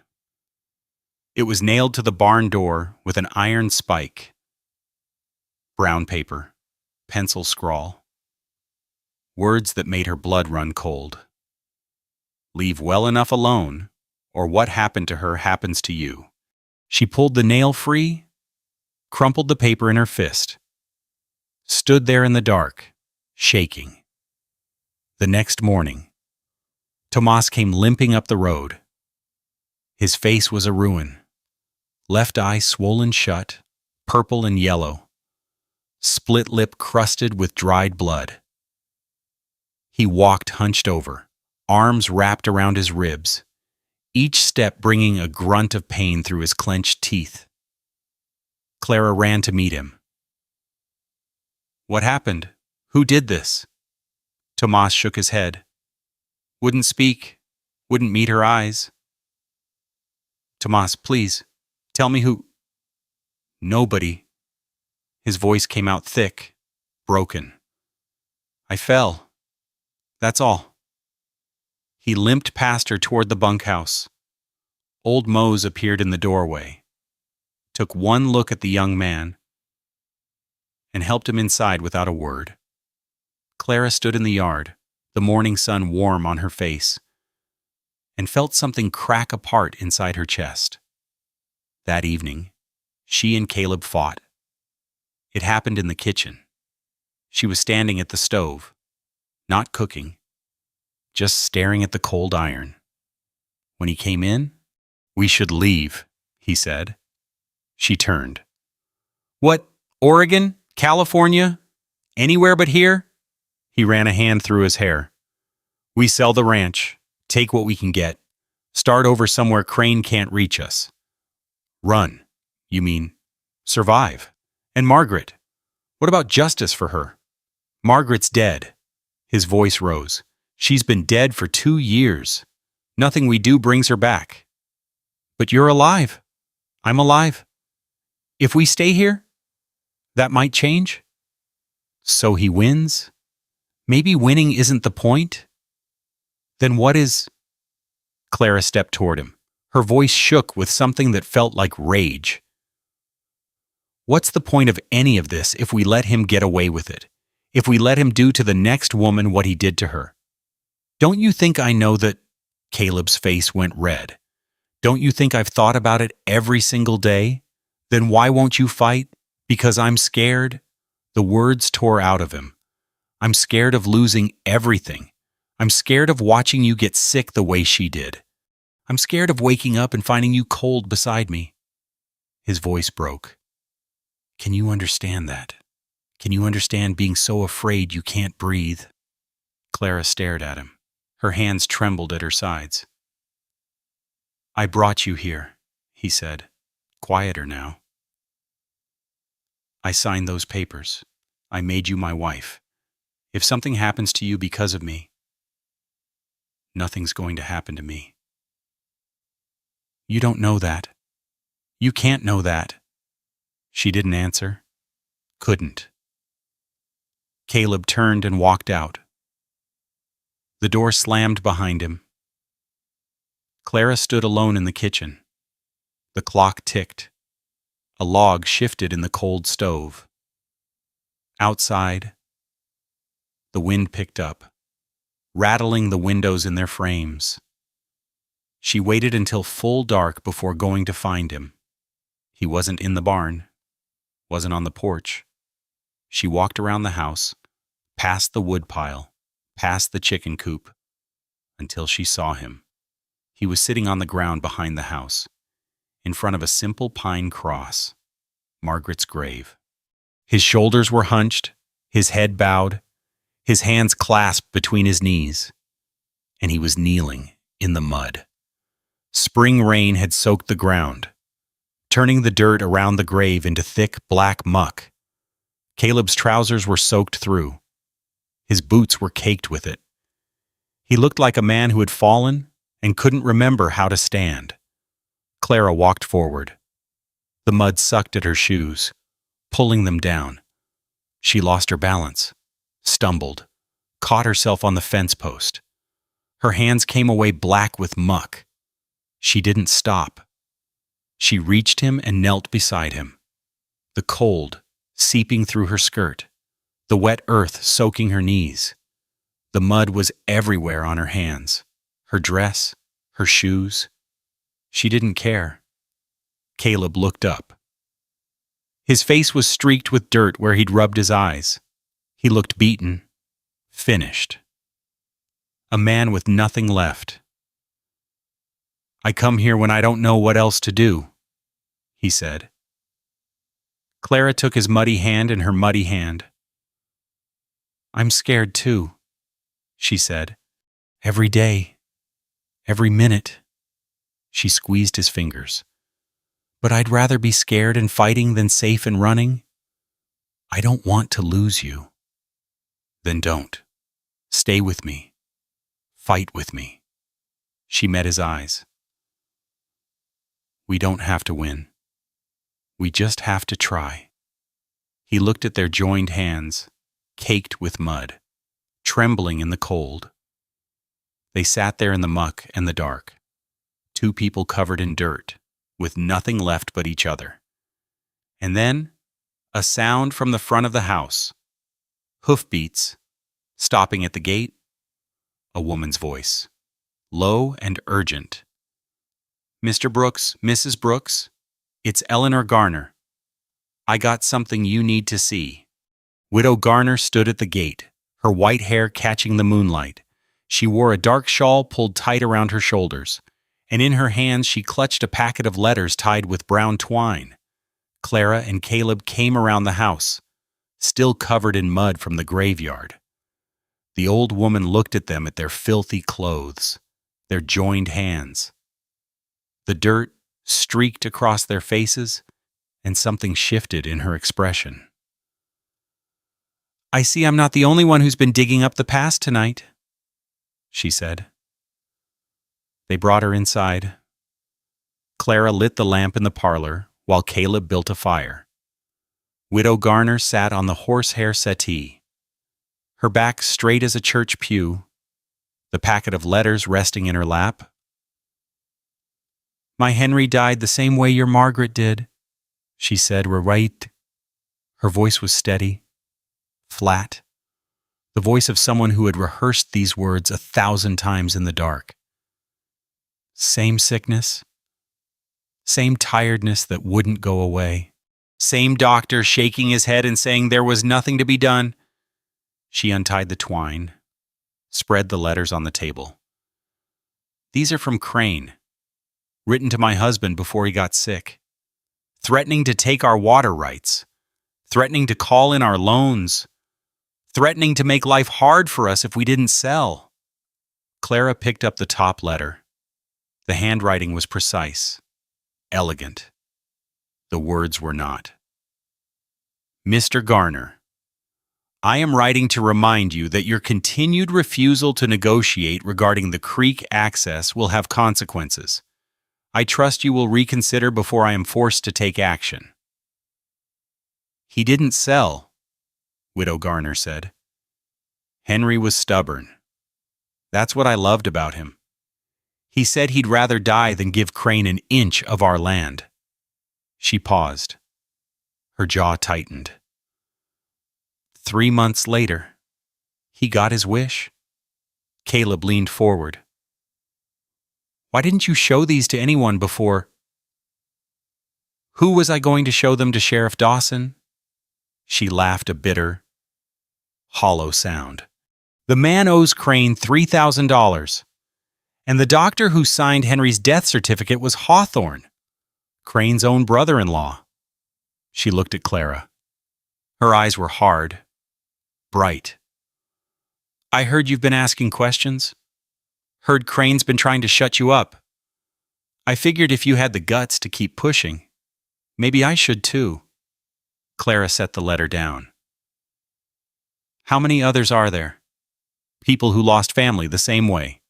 It was nailed to the barn door with an iron spike. Brown paper, pencil scrawl. Words that made her blood run cold. "Leave well enough alone, or what happened to her happens to you." She pulled the nail free, crumpled the paper in her fist, stood there in the dark, shaking. The next morning, Tomas came limping up the road. His face was a ruin. Left eye swollen shut, purple and yellow. Split lip crusted with dried blood. He walked hunched over, arms wrapped around his ribs, each step bringing a grunt of pain through his clenched teeth. Clara ran to meet him. "What happened? Who did this?" Tomas shook his head. Wouldn't speak, wouldn't meet her eyes. "Tomas, please, tell me who—" "Nobody." His voice came out thick, broken. "I fell. That's all." He limped past her toward the bunkhouse. Old Mose appeared in the doorway, took one look at the young man, and helped him inside without a word. Clara stood in the yard, the morning sun warm on her face, and felt something crack apart inside her chest. That evening, she and Caleb fought. It happened in the kitchen. She was standing at the stove, not cooking, just staring at the cold iron. When he came in, "We should leave," he said. She turned. "What, Oregon? California? Anywhere but here?" He ran a hand through his hair. "We sell the ranch, take what we can get, start over somewhere Crane can't reach us." "Run? You mean survive? And Margaret? What about justice for her?" "Margaret's dead." His voice rose. "She's been dead for 2 years. Nothing we do brings her back." "But you're alive. I'm alive. If we stay here, that might change." "So he wins? Maybe winning isn't the point? Then what is—" Clara stepped toward him. Her voice shook with something that felt like rage. "What's the point of any of this if we let him get away with it? If we let him do to the next woman what he did to her? Don't you think I know that—" Caleb's face went red. "Don't you think I've thought about it every single day? Then why won't you fight? Because I'm scared?" The words tore out of him. "I'm scared of losing everything. I'm scared of watching you get sick the way she did. I'm scared of waking up and finding you cold beside me." His voice broke. "Can you understand that? Can you understand being so afraid you can't breathe?" Clara stared at him. Her hands trembled at her sides. "I brought you here," he said, quieter now. "I signed those papers. I made you my wife. If something happens to you because of me, nothing's going to happen to me." "You don't know that. You can't know that." She didn't answer. Couldn't. Caleb turned and walked out. The door slammed behind him. Clara stood alone in the kitchen. The clock ticked. A log shifted in the cold stove. Outside, the wind picked up, rattling the windows in their frames. She waited until full dark before going to find him. He wasn't in the barn, wasn't on the porch. She walked around the house, past the woodpile, past the chicken coop, until she saw him. He was sitting on the ground behind the house, in front of a simple pine cross. Margaret's grave. His shoulders were hunched, his head bowed, his hands clasped between his knees, and he was kneeling in the mud. Spring rain had soaked the ground, turning the dirt around the grave into thick black muck. Caleb's trousers were soaked through. His boots were caked with it. He looked like a man who had fallen and couldn't remember how to stand. Clara walked forward. The mud sucked at her shoes, pulling them down. She lost her balance, stumbled, caught herself on the fence post. Her hands came away black with muck. She didn't stop. She reached him and knelt beside him. The cold seeping through her skirt, the wet earth soaking her knees. The mud was everywhere on her hands, her dress, her shoes. She didn't care. Caleb looked up. His face was streaked with dirt where he'd rubbed his eyes. He looked beaten, finished. A man with nothing left. "I come here when I don't know what else to do," he said. Clara took his muddy hand in her muddy hand. "I'm scared too," she said. "Every day, every minute." She squeezed his fingers. "But I'd rather be scared and fighting than safe and running. I don't want to lose you." "Then don't. Stay with me. Fight with me." She met his eyes. "We don't have to win. We just have to try." He looked at their joined hands, caked with mud, trembling in the cold. They sat there in the muck and the dark, two people covered in dirt, with nothing left but each other. And then, a sound from the front of the house. Hoofbeats, stopping at the gate. A woman's voice, low and urgent. "Mr. Brooks, Mrs. Brooks, it's Eleanor Garner. I got something you need to see." Widow Garner stood at the gate, her white hair catching the moonlight. She wore a dark shawl pulled tight around her shoulders, and in her hands she clutched a packet of letters tied with brown twine. Clara and Caleb came around the house, still covered in mud from the graveyard. The old woman looked at them at their filthy clothes, their joined hands. The dirt streaked across their faces, and something shifted in her expression. "I see I'm not the only one who's been digging up the past tonight," she said. They brought her inside. Clara lit the lamp in the parlor while Caleb built a fire. Widow Garner sat on the horsehair settee, her back straight as a church pew, the packet of letters resting in her lap. "My Henry died the same way your Margaret did," she said. "We're right." Her voice was steady, flat, the voice of someone who had rehearsed these words 1,000 times in the dark. Same sickness, same tiredness that wouldn't go away, same doctor shaking his head and saying there was nothing to be done. She untied the twine, spread the letters on the table. "These are from Crane, written to my husband before he got sick, threatening to take our water rights, threatening to call in our loans, threatening to make life hard for us if we didn't sell." Clara picked up the top letter. The handwriting was precise, elegant. The words were not. "Mr. Garner, I am writing to remind you that your continued refusal to negotiate regarding the creek access will have consequences. I trust you will reconsider before I am forced to take action." "He didn't sell," Widow Garner said. "Henry was stubborn. That's what I loved about him. He said he'd rather die than give Crane an inch of our land." She paused. Her jaw tightened. 3 months later, he got his wish. Caleb leaned forward. "Why didn't you show these to anyone before?" "Who was I going to show them to, Sheriff Dawson?" She laughed a bitter, hollow sound. "The man owes Crane $3,000. And the doctor who signed Henry's death certificate was Hawthorne, Crane's own brother-in-law. She looked at Clara. Her eyes were hard, bright. I heard you've been asking questions. Heard Crane's been trying to shut you up. I figured if you had the guts to keep pushing, maybe I should too. Clara set the letter down. How many others are there? People who lost family the same way.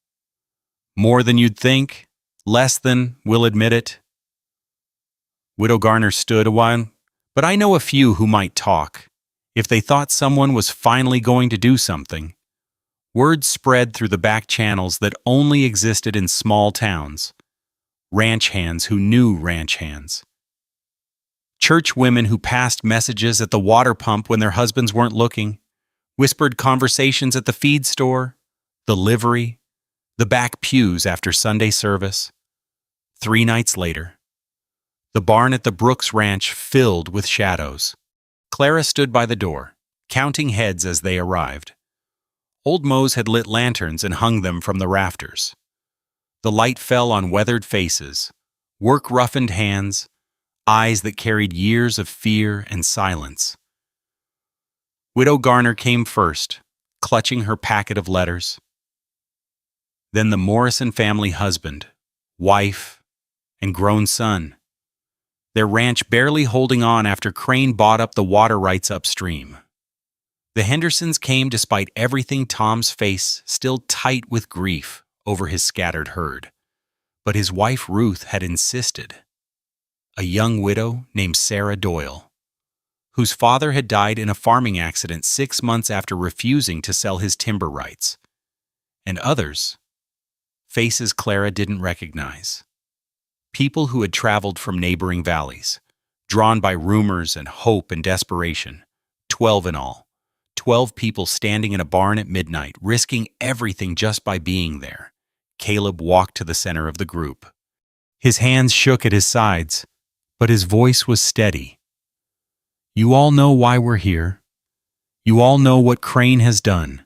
More than you'd think, less than, we'll admit it. Widow Garner stood a while, but I know a few who might talk. If they thought someone was finally going to do something. Word spread through the back channels that only existed in small towns. Ranch hands who knew ranch hands. Church women who passed messages at the water pump when their husbands weren't looking. Whispered conversations at the feed store, the livery, the back pews after Sunday service. 3 nights later, the barn at the Brooks Ranch filled with shadows. Clara stood by the door, counting heads as they arrived. Old Mose had lit lanterns and hung them from the rafters. The light fell on weathered faces, work-roughened hands, eyes that carried years of fear and silence. Widow Garner came first, clutching her packet of letters. Then the Morrison family husband, wife, and grown son. Their ranch barely holding on after Crane bought up the water rights upstream. The Hendersons came despite everything, Tom's face still tight with grief over his scattered herd. But his wife Ruth had insisted. A young widow named Sarah Doyle, whose father had died in a farming accident 6 months after refusing to sell his timber rights. And others, faces Clara didn't recognize. People who had traveled from neighboring valleys, drawn by rumors and hope and desperation. 12 in all. 12 people standing in a barn at midnight, risking everything just by being there. Caleb walked to the center of the group. His hands shook at his sides, but his voice was steady. You all know why we're here. You all know what Crane has done.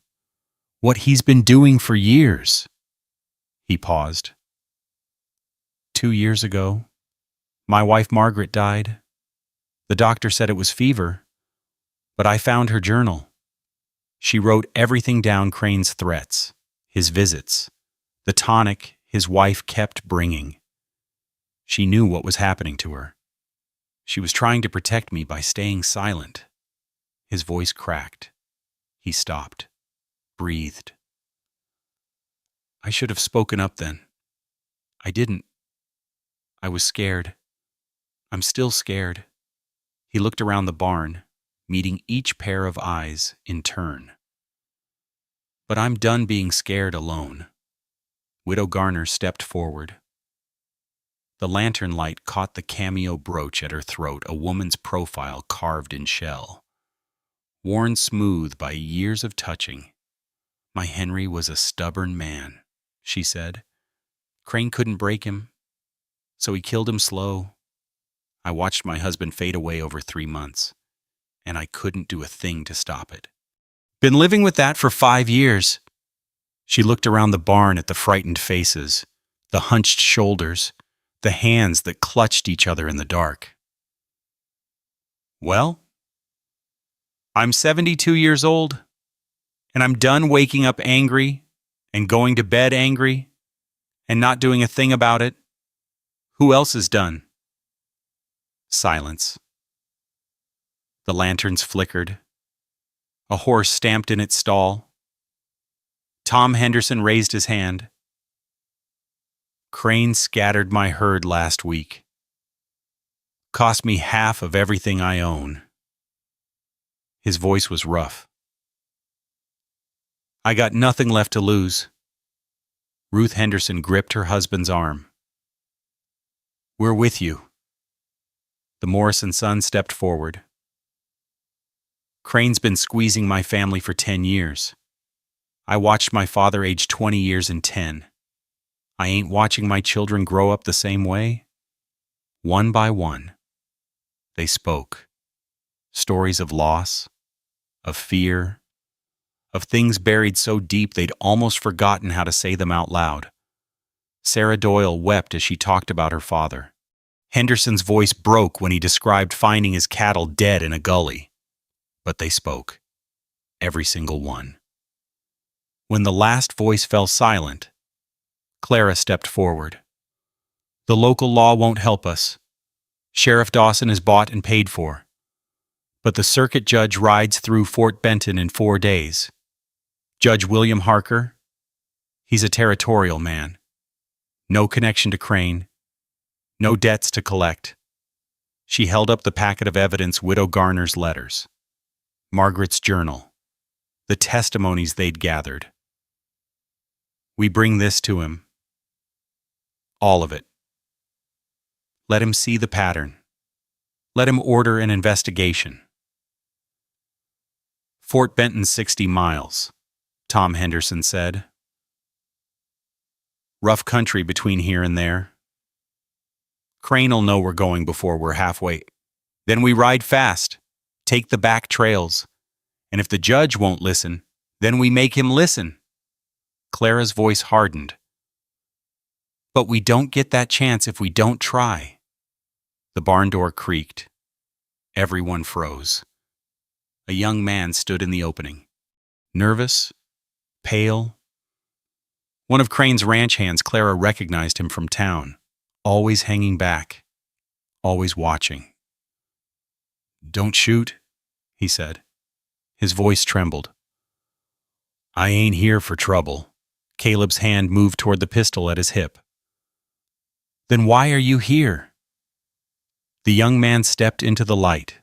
What he's been doing for years. He paused. 2 years ago, my wife Margaret died. The doctor said it was fever, but I found her journal. She wrote everything down: Crane's threats, his visits, the tonic his wife kept bringing. She knew what was happening to her. She was trying to protect me by staying silent. His voice cracked. He stopped, breathed. I should have spoken up then. I didn't. I was scared. I'm still scared. He looked around the barn, meeting each pair of eyes in turn. But I'm done being scared alone. Widow Garner stepped forward. The lantern light caught the cameo brooch at her throat, a woman's profile carved in shell. Worn smooth by years of touching. My Henry was a stubborn man, she said. Crane couldn't break him, so he killed him slow. I watched my husband fade away over 3 months, and I couldn't do a thing to stop it. Been living with that for 5 years. She looked around the barn at the frightened faces, the hunched shoulders, the hands that clutched each other in the dark. Well, I'm 72 years old, and I'm done waking up angry and going to bed angry and not doing a thing about it. Who else is done? Silence. The lanterns flickered. A horse stamped in its stall. Tom Henderson raised his hand. Crane scattered my herd last week. Cost me half of everything I own. His voice was rough. I got nothing left to lose. Ruth Henderson gripped her husband's arm. We're with you. The Morrison son stepped forward. Crane's been squeezing my family for 10 years. I watched my father age 20 years in 10. I ain't watching my children grow up the same way. One by one, they spoke. Stories of loss, of fear, of things buried so deep they'd almost forgotten how to say them out loud. Sarah Doyle wept as she talked about her father, Henderson's voice broke when he described finding his cattle dead in a gully. But they spoke. Every single one. When the last voice fell silent, Clara stepped forward. The local law won't help us. Sheriff Dawson is bought and paid for. But the circuit judge rides through Fort Benton in 4 days. Judge William Harker, he's a territorial man. No connection to Crane. No debts to collect. She held up the packet of evidence, Widow Garner's letters, Margaret's journal, the testimonies they'd gathered. We bring this to him. All of it. Let him see the pattern. Let him order an investigation. Fort Benton's 60 miles, Tom Henderson said. Rough country between here and there. Crane'll know we're going before we're halfway. Then we ride fast, take the back trails, and if the judge won't listen, then we make him listen. Clara's voice hardened. But we don't get that chance if we don't try. The barn door creaked. Everyone froze. A young man stood in the opening. Nervous, pale. One of Crane's ranch hands. Clara recognized him from town. Always hanging back. Always watching. Don't shoot, he said. His voice trembled. I ain't here for trouble. Caleb's hand moved toward the pistol at his hip. Then why are you here? The young man stepped into the light.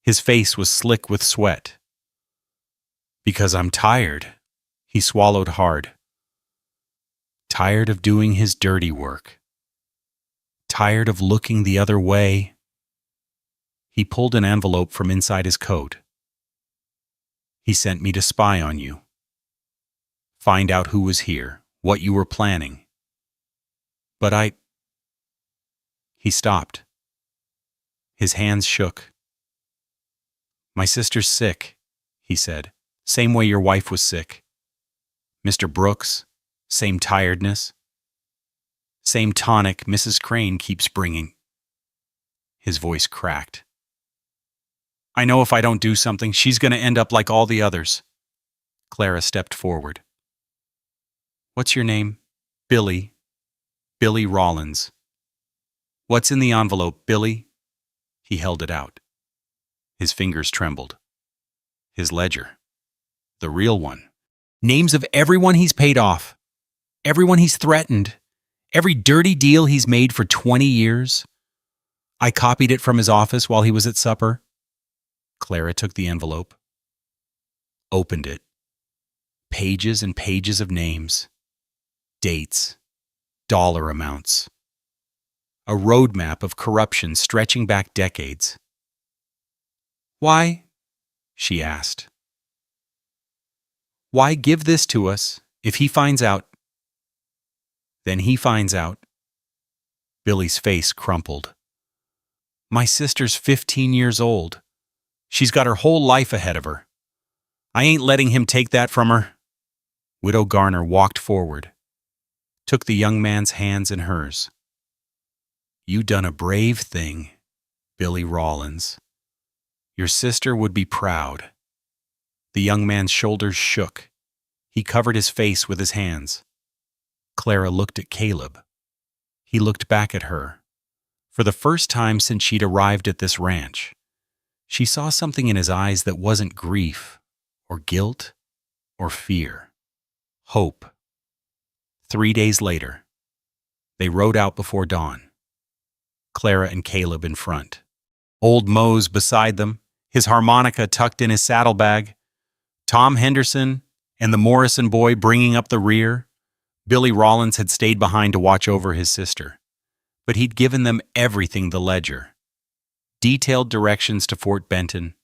His face was slick with sweat. Because I'm tired. He swallowed hard. Tired of doing his dirty work. Tired of looking the other way. He pulled an envelope from inside his coat. He sent me to spy on you. Find out who was here, what you were planning. But He stopped. His hands shook. My sister's sick, he said. Same way your wife was sick. Mr. Brooks, same tiredness. Same tonic Mrs. Crane keeps bringing. His voice cracked. I know if I don't do something, she's going to end up like all the others. Clara stepped forward. What's your name? Billy. Billy Rollins. What's in the envelope, Billy? He held it out. His fingers trembled. His ledger. The real one. Names of everyone he's paid off. Everyone he's threatened. Every dirty deal he's made for 20 years. I copied it from his office while he was at supper. Clara took the envelope. Opened it. Pages and pages of names. Dates. Dollar amounts. A roadmap of corruption stretching back decades. Why? She asked. Why give this to us if he finds out? Then he finds out. Billy's face crumpled. My sister's 15 years old. She's got her whole life ahead of her. I ain't letting him take that from her. Widow Garner walked forward, took the young man's hands in hers. You done a brave thing, Billy Rollins. Your sister would be proud. The young man's shoulders shook. He covered his face with his hands. Clara looked at Caleb. He looked back at her. For the first time since she'd arrived at this ranch, she saw something in his eyes that wasn't grief, or guilt, or fear. Hope. 3 days later, they rode out before dawn. Clara and Caleb in front. Old Mose beside them, his harmonica tucked in his saddlebag. Tom Henderson and the Morrison boy bringing up the rear. Billy Rollins had stayed behind to watch over his sister, but he'd given them everything: the ledger, detailed directions to Fort Benton,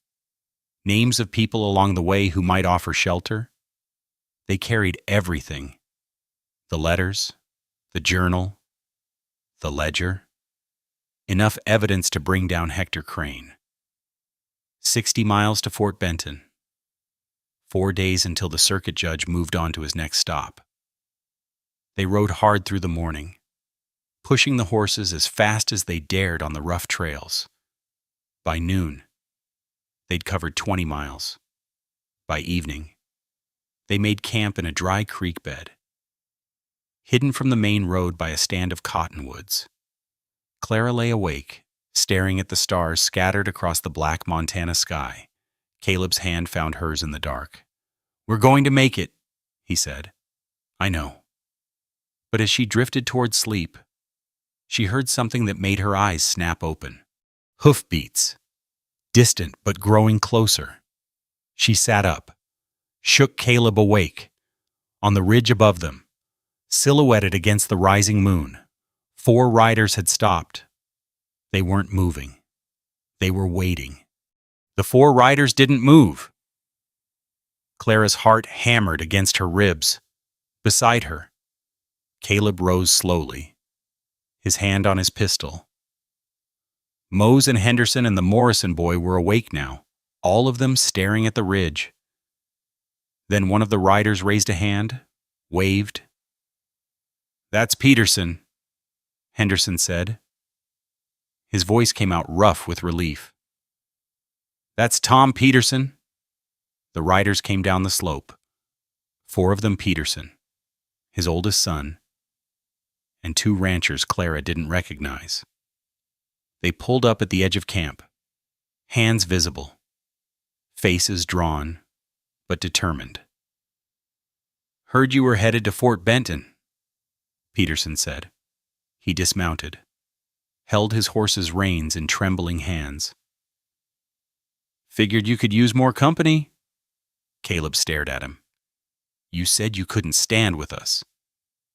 names of people along the way who might offer shelter. They carried everything: the letters, the journal, the ledger. Enough evidence to bring down Hector Crane. 60 miles to Fort Benton. 4 days until the circuit judge moved on to his next stop. They rode hard through the morning. pushing the horses as fast as they dared on the rough trails. By noon, they'd covered 20 miles. By evening, they made camp in a dry creek bed, hidden from the main road by a stand of cottonwoods. Clara lay awake, staring at the stars scattered across the black Montana sky. Caleb's hand found hers in the dark. "We're going to make it," he said. "I know." But as she drifted toward sleep, she heard something that made her eyes snap open. Hoofbeats, distant but growing closer. She sat up, shook Caleb awake. On the ridge above them, silhouetted against the rising moon, 4 riders had stopped. They weren't moving. They were waiting. The 4 riders didn't move. Clara's heart hammered against her ribs. Beside her, Caleb rose slowly, his hand on his pistol. Mose and Henderson and the Morrison boy were awake now, all of them staring at the ridge. Then one of the riders raised a hand, waved. "That's Peterson," Henderson said. His voice came out rough with relief. "That's Tom Peterson." The riders came down the slope, 4 of them Peterson, his oldest son, and 2 ranchers Clara didn't recognize. They pulled up at the edge of camp, hands visible, faces drawn, but determined. "Heard you were headed to Fort Benton," Peterson said. He dismounted, held his horse's reins in trembling hands. "Figured you could use more company." Caleb stared at him. "You said you couldn't stand with us.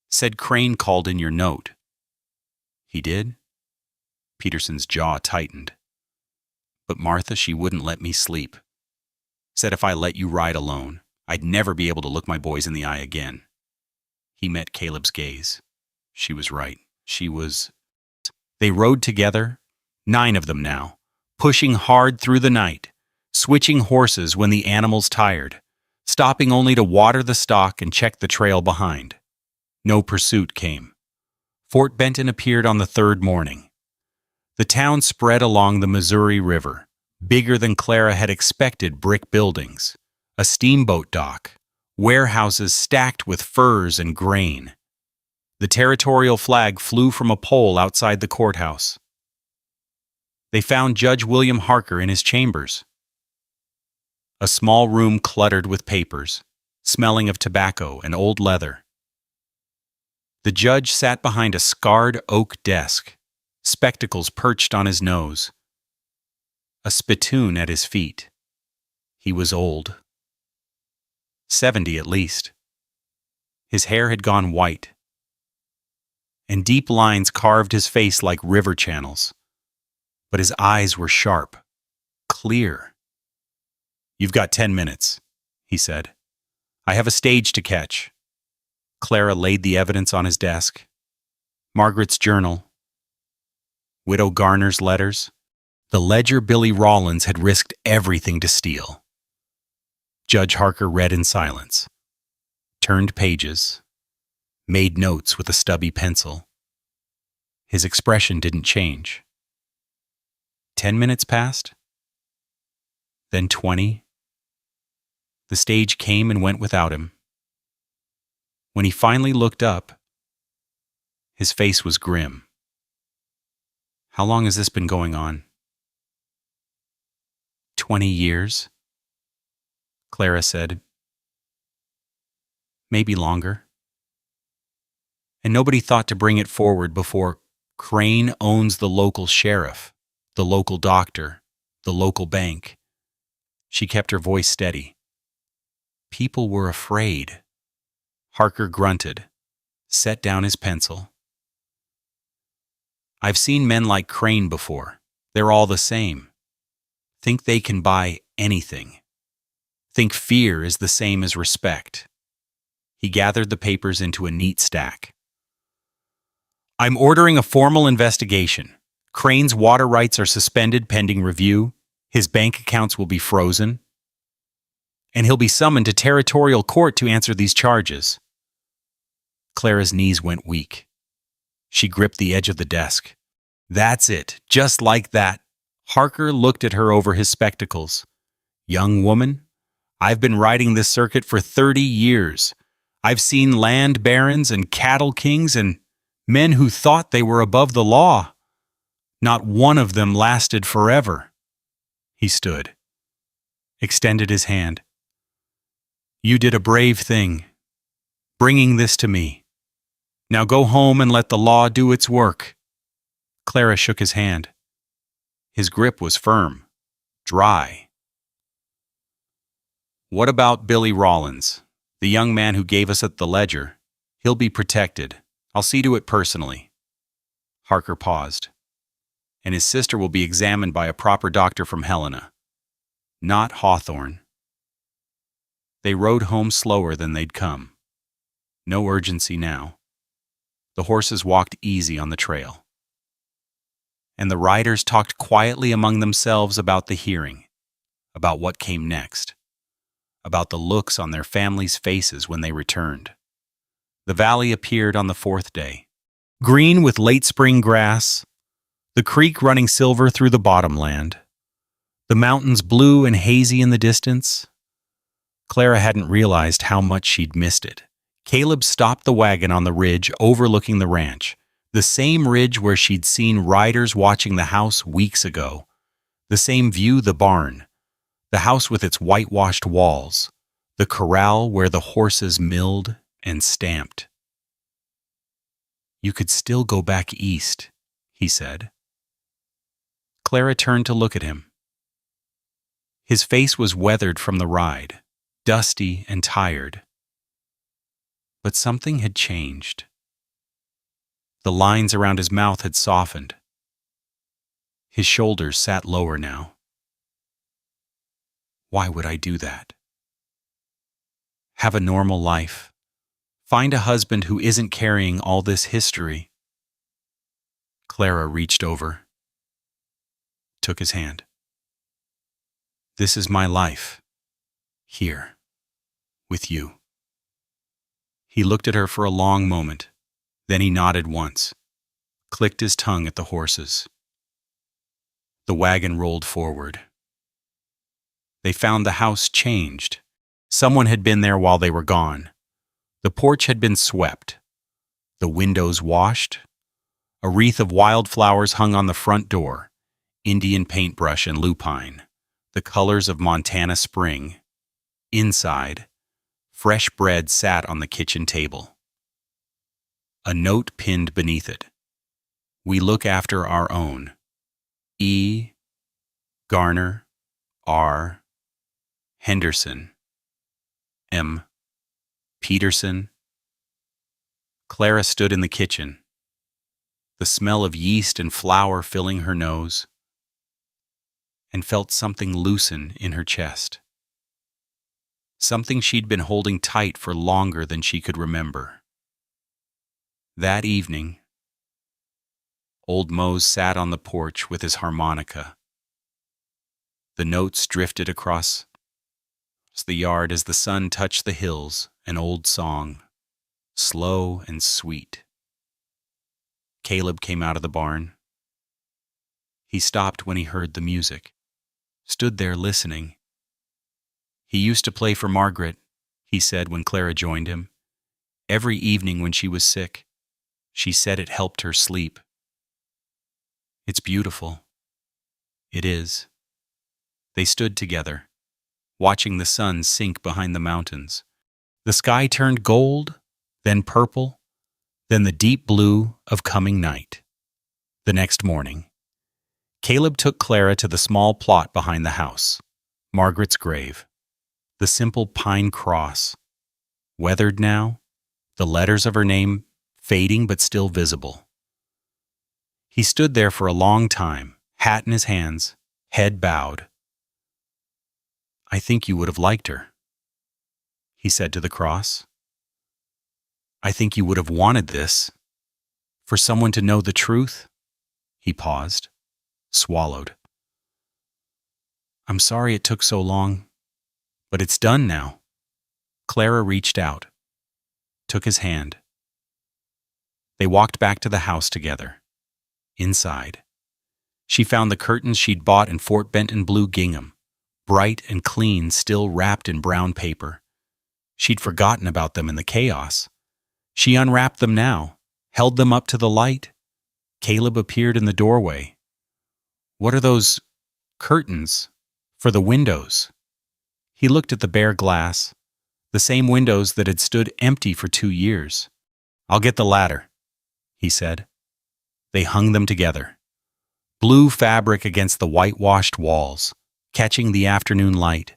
Said Crane called in your note." "He did?" Peterson's jaw tightened. "But Martha, she wouldn't let me sleep. Said if I let you ride alone, I'd never be able to look my boys in the eye again." He met Caleb's gaze. She was right. They rode together, 9 of them now, pushing hard through the night, switching horses when the animals tired, stopping only to water the stock and check the trail behind. No pursuit came. Fort Benton appeared on the 3rd morning. The town spread along the Missouri River, bigger than Clara had expected brick buildings, a steamboat dock, warehouses stacked with furs and grain. The territorial flag flew from a pole outside the courthouse. They found Judge William Harker in his chambers. A small room cluttered with papers, smelling of tobacco and old leather. The judge sat behind a scarred oak desk, spectacles perched on his nose, a spittoon at his feet. He was old. 70 at least. His hair had gone white, and deep lines carved his face like river channels. But his eyes were sharp, clear. "You've got 10 minutes, he said. "I have a stage to catch." Clara laid the evidence on his desk. Margaret's journal, Widow Garner's letters, the ledger Billy Rollins had risked everything to steal. Judge Harker read in silence, turned pages, made notes with a stubby pencil. His expression didn't change. 10 minutes passed, then 20. The stage came and went without him. When he finally looked up, his face was grim. "How long has this been going on?" 20 years, Clara said. "Maybe longer." And nobody thought to bring it forward before Crane owns the local sheriff, the local doctor, the local bank. She kept her voice steady. People were afraid. Harker grunted, set down his pencil. "I've seen men like Crane before. They're all the same. Think they can buy anything. Think fear is the same as respect." He gathered the papers into a neat stack. "I'm ordering a formal investigation. Crane's water rights are suspended pending review. His bank accounts will be frozen. And he'll be summoned to territorial court to answer these charges." Clara's knees went weak. She gripped the edge of the desk. That's it, just like that. Harker looked at her over his spectacles. Young woman, I've been riding this circuit for 30 years. I've seen land barons and cattle kings and men who thought they were above the law. Not one of them lasted forever. He stood, extended his hand. You did a brave thing, bringing this to me. Now go home and let the law do its work. Clara shook his hand. His grip was firm, dry. What about Billy Rollins, the young man who gave us at the ledger? He'll be protected. I'll see to it personally. Harker paused. And his sister will be examined by a proper doctor from Helena, not Hawthorne. They rode home slower than they'd come. No urgency now. The horses walked easy on the trail. And the riders talked quietly among themselves about the hearing, about what came next, about the looks on their families' faces when they returned. The valley appeared on the fourth day, green with late spring grass, the creek running silver through the bottomland, the mountains blue and hazy in the distance. Clara hadn't realized how much she'd missed it. Caleb stopped the wagon on the ridge overlooking the ranch, the same ridge where she'd seen riders watching the house weeks ago, the same view the barn, the house with its whitewashed walls, the corral where the horses milled and stamped. You could still go back east, he said. Clara turned to look at him. His face was weathered from the ride, dusty and tired. But something had changed. The lines around his mouth had softened. His shoulders sat lower now. Why would I do that? Have a normal life. Find a husband who isn't carrying all this history. Clara reached over, took his hand. This is my life. Here. With you. He looked at her for a long moment. Then he nodded once, clicked his tongue at the horses. The wagon rolled forward. They found the house changed. Someone had been there while they were gone. The porch had been swept. The windows washed. A wreath of wildflowers hung on the front door, Indian paintbrush and lupine, the colors of Montana spring. Inside, fresh bread sat on the kitchen table. A note pinned beneath it. We look after our own. E. Garner, R. Henderson, M. Peterson. Clara stood in the kitchen, the smell of yeast and flour filling her nose, and felt something loosen in her chest. Something she'd been holding tight for longer than she could remember. That evening, old Mose sat on the porch with his harmonica. The notes drifted across the yard as the sun touched the hills, an old song, slow and sweet. Caleb came out of the barn. He stopped when he heard the music, stood there listening. He used to play for Margaret, he said when Clara joined him. Every evening when she was sick, she said it helped her sleep. It's beautiful. It is. They stood together, watching the sun sink behind the mountains. The sky turned gold, then purple, then the deep blue of coming night. The next morning, Caleb took Clara to the small plot behind the house, Margaret's grave, the simple pine cross, weathered now, the letters of her name fading but still visible. He stood there for a long time, hat in his hands, head bowed. I think you would have liked her, he said to the cross. I think you would have wanted this, for someone to know the truth. He paused, swallowed. I'm sorry it took so long, but it's done now. Clara reached out, took his hand. They walked back to the house together. Inside, she found the curtains she'd bought in Fort Benton blue gingham, bright and clean, still wrapped in brown paper. She'd forgotten about them in the chaos. She unwrapped them now, held them up to the light. Caleb appeared in the doorway. "What are those curtains for the windows?" He looked at the bare glass, the same windows that had stood empty for 2 years. "I'll get the ladder," he said. They hung them together. Blue fabric against the whitewashed walls, catching the afternoon light,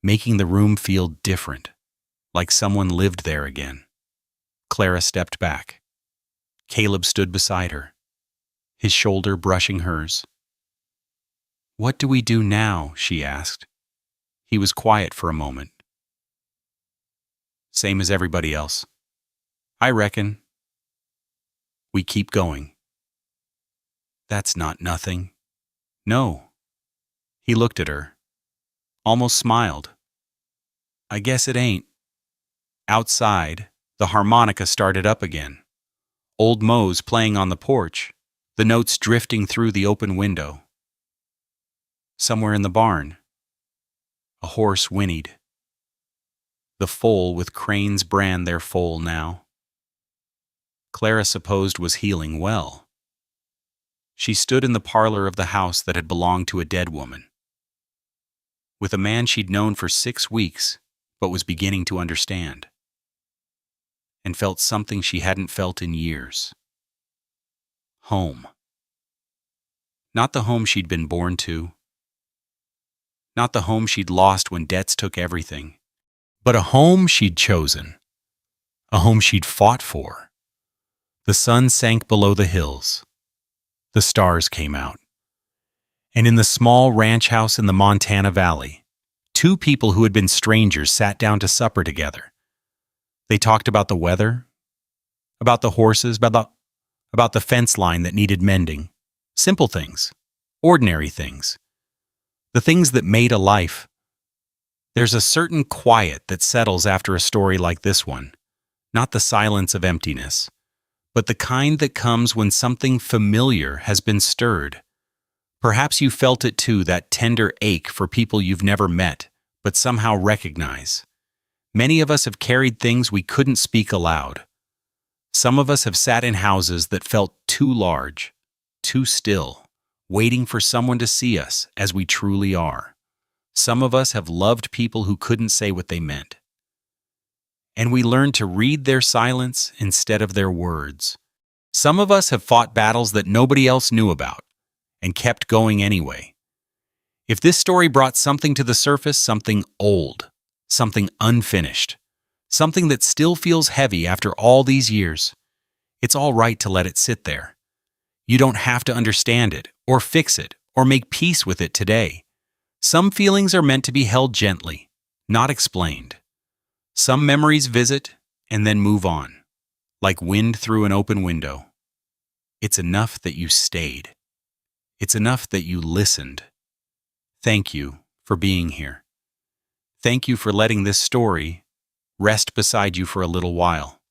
making the room feel different, like someone lived there again. Clara stepped back. Caleb stood beside her, his shoulder brushing hers. "What do we do now?" she asked. He was quiet for a moment. "Same as everybody else. I reckon. We keep going." "That's not nothing." "No." He looked at her, almost smiled. "I guess it ain't." Outside, the harmonica started up again. Old Mose playing on the porch, the notes drifting through the open window. Somewhere in the barn, a horse whinnied. The foal with Crane's brand their foal now. Clara supposed was healing well. She stood in the parlor of the house that had belonged to a dead woman, with a man she'd known for 6 weeks but was beginning to understand, and felt something she hadn't felt in years. Home. Not the home she'd been born to, not the home she'd lost when debts took everything, but a home she'd chosen, a home she'd fought for. The sun sank below the hills. The stars came out. And in the small ranch house in the Montana Valley, 2 people who had been strangers sat down to supper together. They talked about the weather, about the horses, about the fence line that needed mending. Simple things, ordinary things, the things that made a life. There's a certain quiet that settles after a story like this one, not the silence of emptiness, but the kind that comes when something familiar has been stirred. Perhaps you felt it too, that tender ache for people you've never met, but somehow recognize. Many of us have carried things we couldn't speak aloud. Some of us have sat in houses that felt too large, too still, waiting for someone to see us as we truly are. Some of us have loved people who couldn't say what they meant. And we learned to read their silence instead of their words. Some of us have fought battles that nobody else knew about and kept going anyway. If this story brought something to the surface, something old, something unfinished, something that still feels heavy after all these years, it's all right to let it sit there. You don't have to understand it, or fix it, or make peace with it today. Some feelings are meant to be held gently, not explained. Some memories visit and then move on, like wind through an open window. It's enough that you stayed. It's enough that you listened. Thank you for being here. Thank you for letting this story rest beside you for a little while.